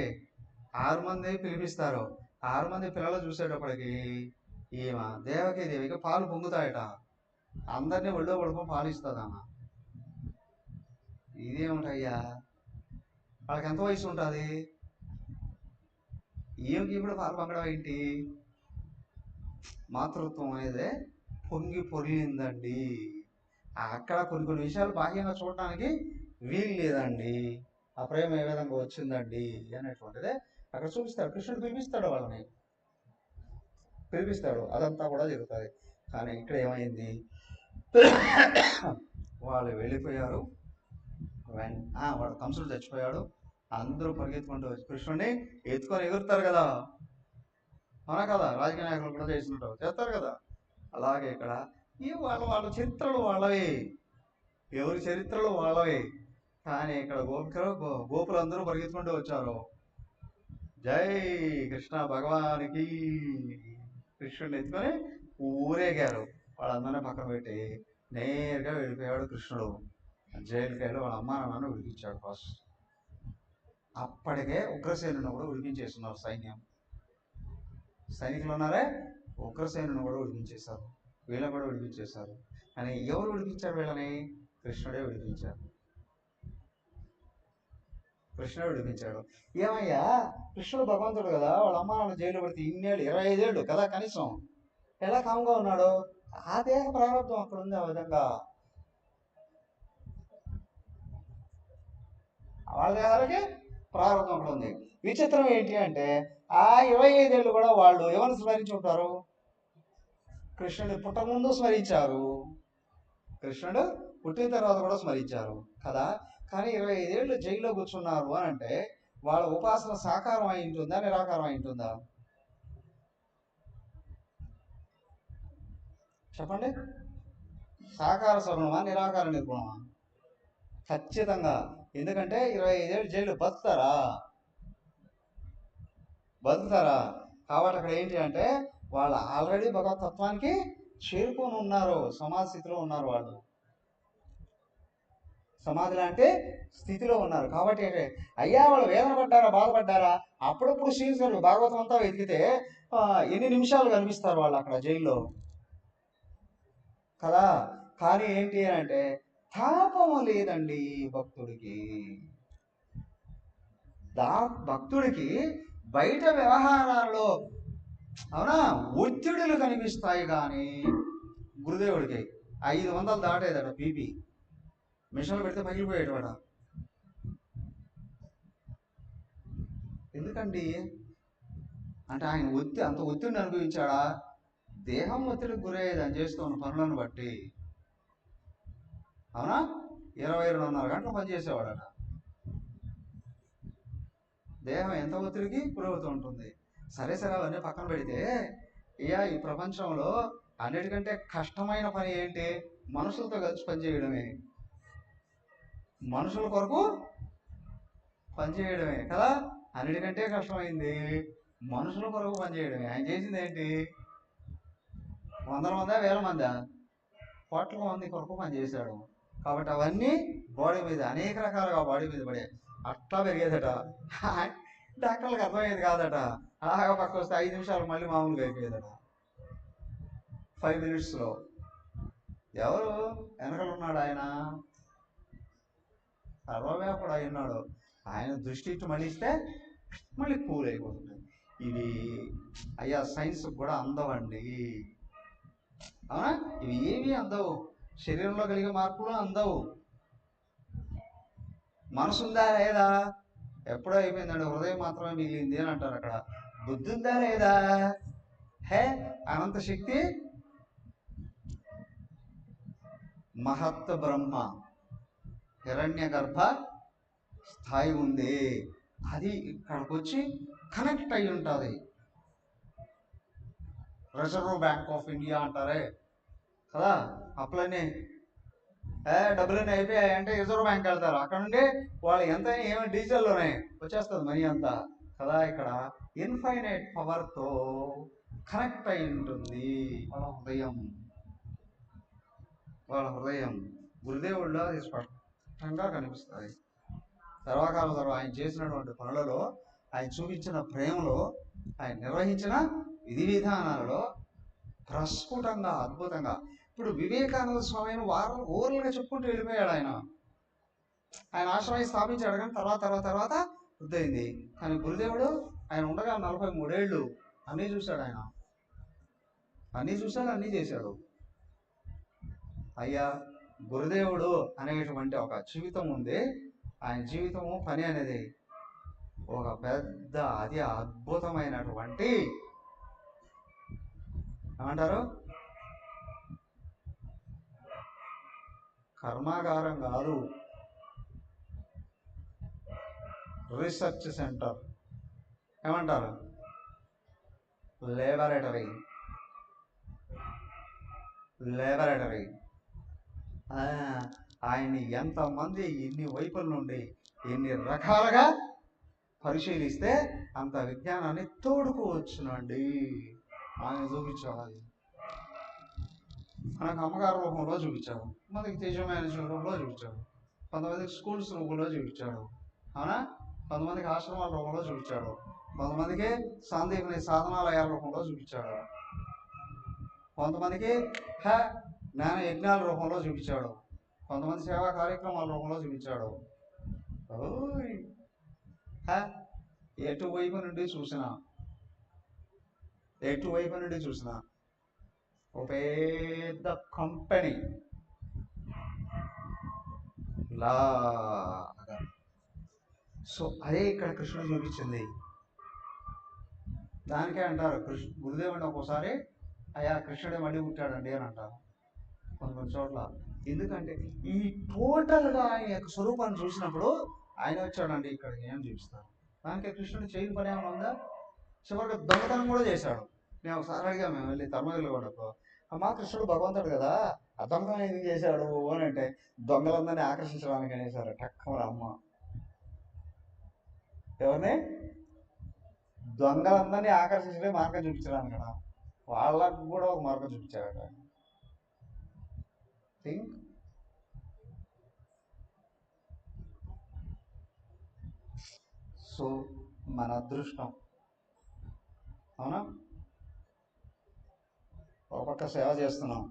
6 మంది పిలిపిస్తారు. 6 మంది పిల్లలు చూసేటప్పటికి ఈమె దేవకి దేవికి పాలు పొంగుతాయట. అందరినీ ఒళ్ళో పడుకొని పాలు ఇస్తుందన్న. ఇదేమిటయ్యా, వాళ్ళకి ఎంత వయసు ఉంటుంది, ఈమెకి ఇప్పుడు పాలు పొంగడం ఏంటి? మాతృత్వం అనేది పొంగి పొరిగిందండి. అక్కడ కొన్ని కొన్ని విషయాలు బాహ్యంగా చూడటానికి వీలు లేదండి. ఆ ప్రేమ ఏ విధంగా వచ్చిందండి అనేటువంటిదే అక్కడ చూపిస్తాడు. కృష్ణుడు పిలిపిస్తాడు, వాళ్ళని పిలిపిస్తాడు, అదంతా కూడా జరుగుతుంది. కానీ ఇక్కడ ఏమైంది, వాళ్ళు వెళ్ళిపోయారు. వాడు కంసుడు చచ్చిపోయాడు. అందరూ పరిగెత్తుకుంటూ వచ్చి కృష్ణుడిని ఎత్తుకొని ఎగురుతారు కదా, అవునా కదా, రాజకీయ నాయకులు కూడా చేస్తుంటారు, చేస్తారు కదా. అలాగే ఇక్కడ వాళ్ళ చరిత్రలు వాళ్ళవే, ఎవరి చరిత్రలు వాళ్ళవే. కానీ ఇక్కడ గోపులందరూ పరిగెత్తుకుంటూ వచ్చారు. జై కృష్ణ భగవానికి. కృష్ణుడిని ఎత్తుకొని ఊరేగారు. వాళ్ళందరినీ పక్కన పెట్టి నేరుగా వెళ్ళిపోయాడు కృష్ణుడు. జైలుకి వెళ్ళి వాళ్ళ అమ్మ నాన్నను విడిపించాడు ఫస్ట్. అప్పటికే ఉగ్రసేనుని కూడా విడిపించేస్తున్నారు సైన్యం. సైనికులు ఉన్నారే, ఉగ్రసేనుని కూడా విడిపించేశారు, వీళ్ళని కూడా విడిపించేశారు. కానీ ఎవరు విడిపించారు వీళ్ళని? కృష్ణుడే విడిపించాడు. కృష్ణుడు విడిపించాడు. ఏమయ్యా, కృష్ణుడు భగవంతుడు కదా, వాళ్ళ అమ్మ నాన్న జైలు పడితే ఇన్నేళ్ళు 25 ఏళ్ళు కదా కనీసం, ఎలా కామ్గా ఉన్నాడు? ఆ దేహ ప్రారంభం అక్కడ ఉంది. ఆ విధంగా వాళ్ళ దేహాలకి ప్రారంభం అక్కడ ఉంది. విచిత్రం ఏంటి అంటే ఆ 25 ఏళ్ళు కూడా వాళ్ళు ఎవరిని స్మరించి ఉంటారు? కృష్ణుడు పుట్టకముందు స్మరించారు, కృష్ణుడు పుట్టిన తర్వాత కూడా స్మరించారు కదా. కానీ 25 ఏళ్ళు జైల్లో కూర్చున్నారు అని అంటే వాళ్ళ ఉపాసన సాకారం అయి ఉంటుందా, నిరాకారం అయి ఉంటుందా? చెప్పండి. సాకార సగుణమా, నిరాకార నిర్గుణమా? ఖచ్చితంగా. ఎందుకంటే 25 ఏళ్ళు జైలు బతుకుతారా? కాబట్టి అక్కడ ఏంటి అంటే వాళ్ళు ఆల్రెడీ భగవతత్వానికి చేరుకొని ఉన్నారు, సమాధి స్థితిలో ఉన్నారు. వాళ్ళు సమాధి లాంటి స్థితిలో ఉన్నారు. కాబట్టి అయ్యా వాళ్ళు వేదన పడ్డారా, బాధపడ్డారా? అప్పుడప్పుడు శ్రీకృష్ణుడు భాగవతం అంతా వెతికితే ఎన్ని నిమిషాలు కనిపిస్తారు వాళ్ళు అక్కడ జైల్లో కదా. కానీ ఏంటి అంటే తాపము లేదండి భక్తుడికి. భక్తుడికి బయట వ్యవహారాల్లో అవునా ఒత్తిడులు కనిపిస్తాయి. కానీ గురుదేవుడికి 500 దాటేదట బీపీ, మిషన్లు పెడితే పగిలిపోయేటవాడ. ఎందుకండి అంటే ఆయన అంత ఒత్తిడిని అనుభవించాడా? దేహం ఒత్తిడికి గురయ్యేది అని చేస్తున్న పనులను బట్టి. అవునా, 22.5 గంటలు పనిచేసేవాడట. దేహం ఎంత ఒత్తిడికి గురవుతూ ఉంటుంది. సరే అవన్నీ పక్కన పెడితే ఈ ప్రపంచంలో అన్నిటికంటే కష్టమైన పని ఏంటి? మనుషులతో కలిసి పనిచేయడమే, మనుషుల కొరకు పనిచేయడమే కదా. అన్నిటికంటే కష్టమైంది మనుషుల కొరకు పనిచేయడమే. ఆయన చేసింది ఏంటి? 100 మందా 1000 మందా? కోట్ల మంది కొరకు పనిచేశాడు. కాబట్టి అవన్నీ బాడీ మీద అనేక రకాలుగా బాడీ మీద పడే అట్లా పెరిగేదట. డాక్టర్లకు అర్థమయ్యేది కాదట. అలాగా పక్క వస్తే 5 నిమిషాలు మళ్ళీ మామూలుగా అయిపోయేదట. 5 minutesలో. ఎవరు వెనకలు ఉన్నాడు? ఆయన సర్వవ్యాపుడు అయి ఉన్నాడు. ఆయన దృష్టి ఇటు మళ్ళిస్తే మళ్ళీ కూల్ అయిపోతుంది. ఇవి అయ్యా సైన్స్ కూడా అందవండి. అవునా, ఇవి ఏమీ అందవు. శరీరంలో కలిగే మార్పులు అందవు. మనసు ఉందా లేదా? ఎప్పుడో అయిపోయిందండి, హృదయం మాత్రమే మిగిలింది అని అంటారు. అక్కడ బుద్ధి ఉందా లేదా? అనంత శక్తి మహత్ బ్రహ్మ హిరణ్య గర్భ స్థాయి ఉంది. అది ఇక్కడికి వచ్చి కనెక్ట్ అయి ఉంటుంది. రిజర్వ్ బ్యాంక్ ఆఫ్ ఇండియా అంటారే కదా, అప్పులన్నీ డబ్బులన్నీ అయిపోయాయి అంటే రిజర్వ్ బ్యాంక్ వెళ్తారు. అక్కడ నుండి వాళ్ళు ఎంత ఏమైనా డిజిటల్లోనే వచ్చేస్తుంది మనీ అంతా కదా. ఇక్కడ ఇన్ఫైనైట్ పవర్తో కనెక్ట్ అయి ఉంటుంది వాళ్ళ హృదయం. గురుదేవుల్లో అది స్పష్టంగా కనిపిస్తుంది. సర్వకాల ఆయన చేసినటువంటి పనులలో, ఆయన చూపించిన ప్రేమలో, ఆయన నిర్వహించిన విధి విధానాలలో ప్రస్ఫుటంగా అద్భుతంగా. ఇప్పుడు వివేకానంద స్వామిని ఊర్లుగా చెప్పుకుంటూ వెళ్ళిపోయాడు. ఆయన ఆశ్రమం స్థాపించాడు, కానీ తర్వాత వృద్ధయింది. కానీ గురుదేవుడు ఆయన ఉండగా 43 ఏళ్ళు అన్నీ చూశాడు. ఆయన అన్నీ చూశాడు, అన్నీ చేశాడు. అయ్యా గురుదేవుడు అనేటువంటి ఒక జీవితం ఉంది. ఆయన జీవితము పని అనేది ఒక పెద్ద అతి అద్భుతమైనటువంటి ఏమంటారు కర్మాగారం కాదు, రీసెర్చ్ సెంటర్. ఏమంటారు లేబొరేటరీ. ఆయన్ని ఎంతమంది ఎన్ని వైపుల నుండి ఎన్ని రకాలుగా పరిశీలిస్తే అంత విజ్ఞానాన్ని తోడుకోవచ్చునండి. ఆయన చూపించాలి. మనకు అమ్మగారి రూపంలో చూపించాడు, మనకి తేజమైన రూపంలో చూపించాడు, కొంతమందికి స్కూల్స్ రూపంలో చూపించాడు, అవునా, కొంతమందికి ఆశ్రమాల రూపంలో చూపించాడు, కొంతమందికి సాందీపని సాధనాలయాల రూపంలో చూపించాడు, కొంతమందికి జ్ఞాన యజ్ఞాల రూపంలో చూపించాడు, కొంతమంది సేవా కార్యక్రమాల రూపంలో చూపించాడు. ఎటువైపు నుండి చూసినా ఒక పెద్ద కంపెనీ లాగా. సో అదే ఇక్కడ కృష్ణుడు చూపించింది. దానికే అంటారు గురుదేవుడిని ఒక్కోసారి అయ్యా కృష్ణుడే మళ్ళీ పుట్టాడండి అని అంటారు కొన్ని చోట్ల. ఎందుకంటే ఈ టోటల్గా ఆయన యొక్క స్వరూపాన్ని చూసినప్పుడు ఆయన వచ్చాడండి ఇక్కడికి ఏం చూపిస్తారు. దానికే కృష్ణుడు చేయని పని ఏమైనా ఉందా? చివరికి దొంగతనం కూడా చేశాడు. నేను ఒకసారి అడిగా, మేము వెళ్ళి తరుమలలో ఉన్నప్పుడు, అమ్మా కృష్ణుడు భగవంతుడు కదా, ఆ దొంగతనం ఎందుకు చేశాడు అని అంటే, దొంగలందరినీ ఆకర్షించడానికి అనేసారు. టక్కమర అమ్మ ఎవరిని? దొంగలందరినీ ఆకర్షించే మార్గం చూపించడానికి కదా, వాళ్ళకు కూడా ఒక మార్గం చూపించారట. థింక్. సో మన అదృష్టం, అవునా, ఒక పక్క సేవ చేస్తున్నాం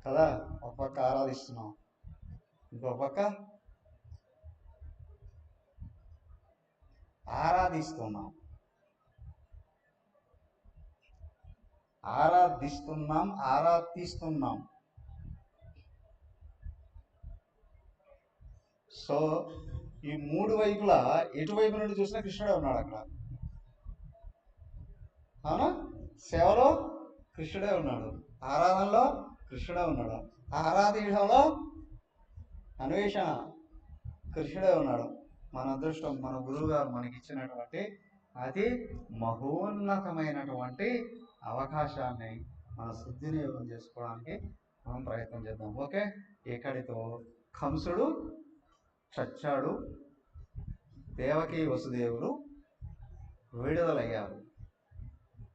కదా, ఒక పక్క ఆరాధిస్తున్నాం, ఇంకో పక్క ఆరాధిస్తున్నాం. సో ఈ మూడు వైపులా ఎటువైపు నుండి చూసినా కృష్ణుడే ఉన్నాడు అక్కడ, అవునా. సేవలో కృష్ణుడే ఉన్నాడు, ఆరాధనలో కృష్ణుడే ఉన్నాడు, ఆరాధించడంలో అన్వేషణ కృష్ణుడే ఉన్నాడు. మన అదృష్టం, మన గురువు గారు మనకి ఇచ్చినటువంటి అతి మహోన్నతమైనటువంటి అవకాశాన్ని మన సద్వినియోగం చేసుకోవడానికి మనం ప్రయత్నం చేద్దాం. ఓకే, ఇక్కడితో కంసుడు చచ్చాడు, దేవకి వసుదేవులు విడుదలయ్యారు,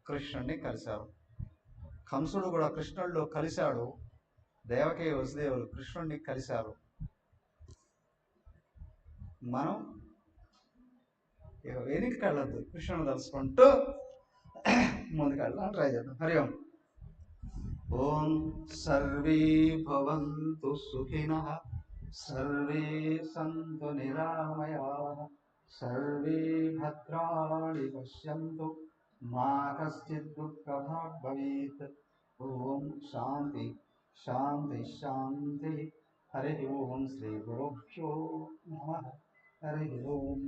కృష్ణుడిని కలిశారు. కంసుడు కూడా కృష్ణుడిలో కలిశాడు, దేవకి వసుదేవులు కృష్ణుడిని కలిశారు. మనం ఇక వెనక్కి వెళ్ళద్దు, కృష్ణుని తలుసుకుంటూ ముందుకెళ్ళాలని ట్రై చేద్దాం. హరి ఓం. ఓం సర్వే భవంతు సుఖినః, సర్వే సంతు నిరామయాః, సర్వే భద్రాణి పశ్యంతు, మా కశ్చిత్ దుఃఖభాగ్ భవేత్. ఓం శాంతి శాంతి శాంతి. హరి ఓం. శ్రీ గురుభ్యో నమః. హరి ఓం.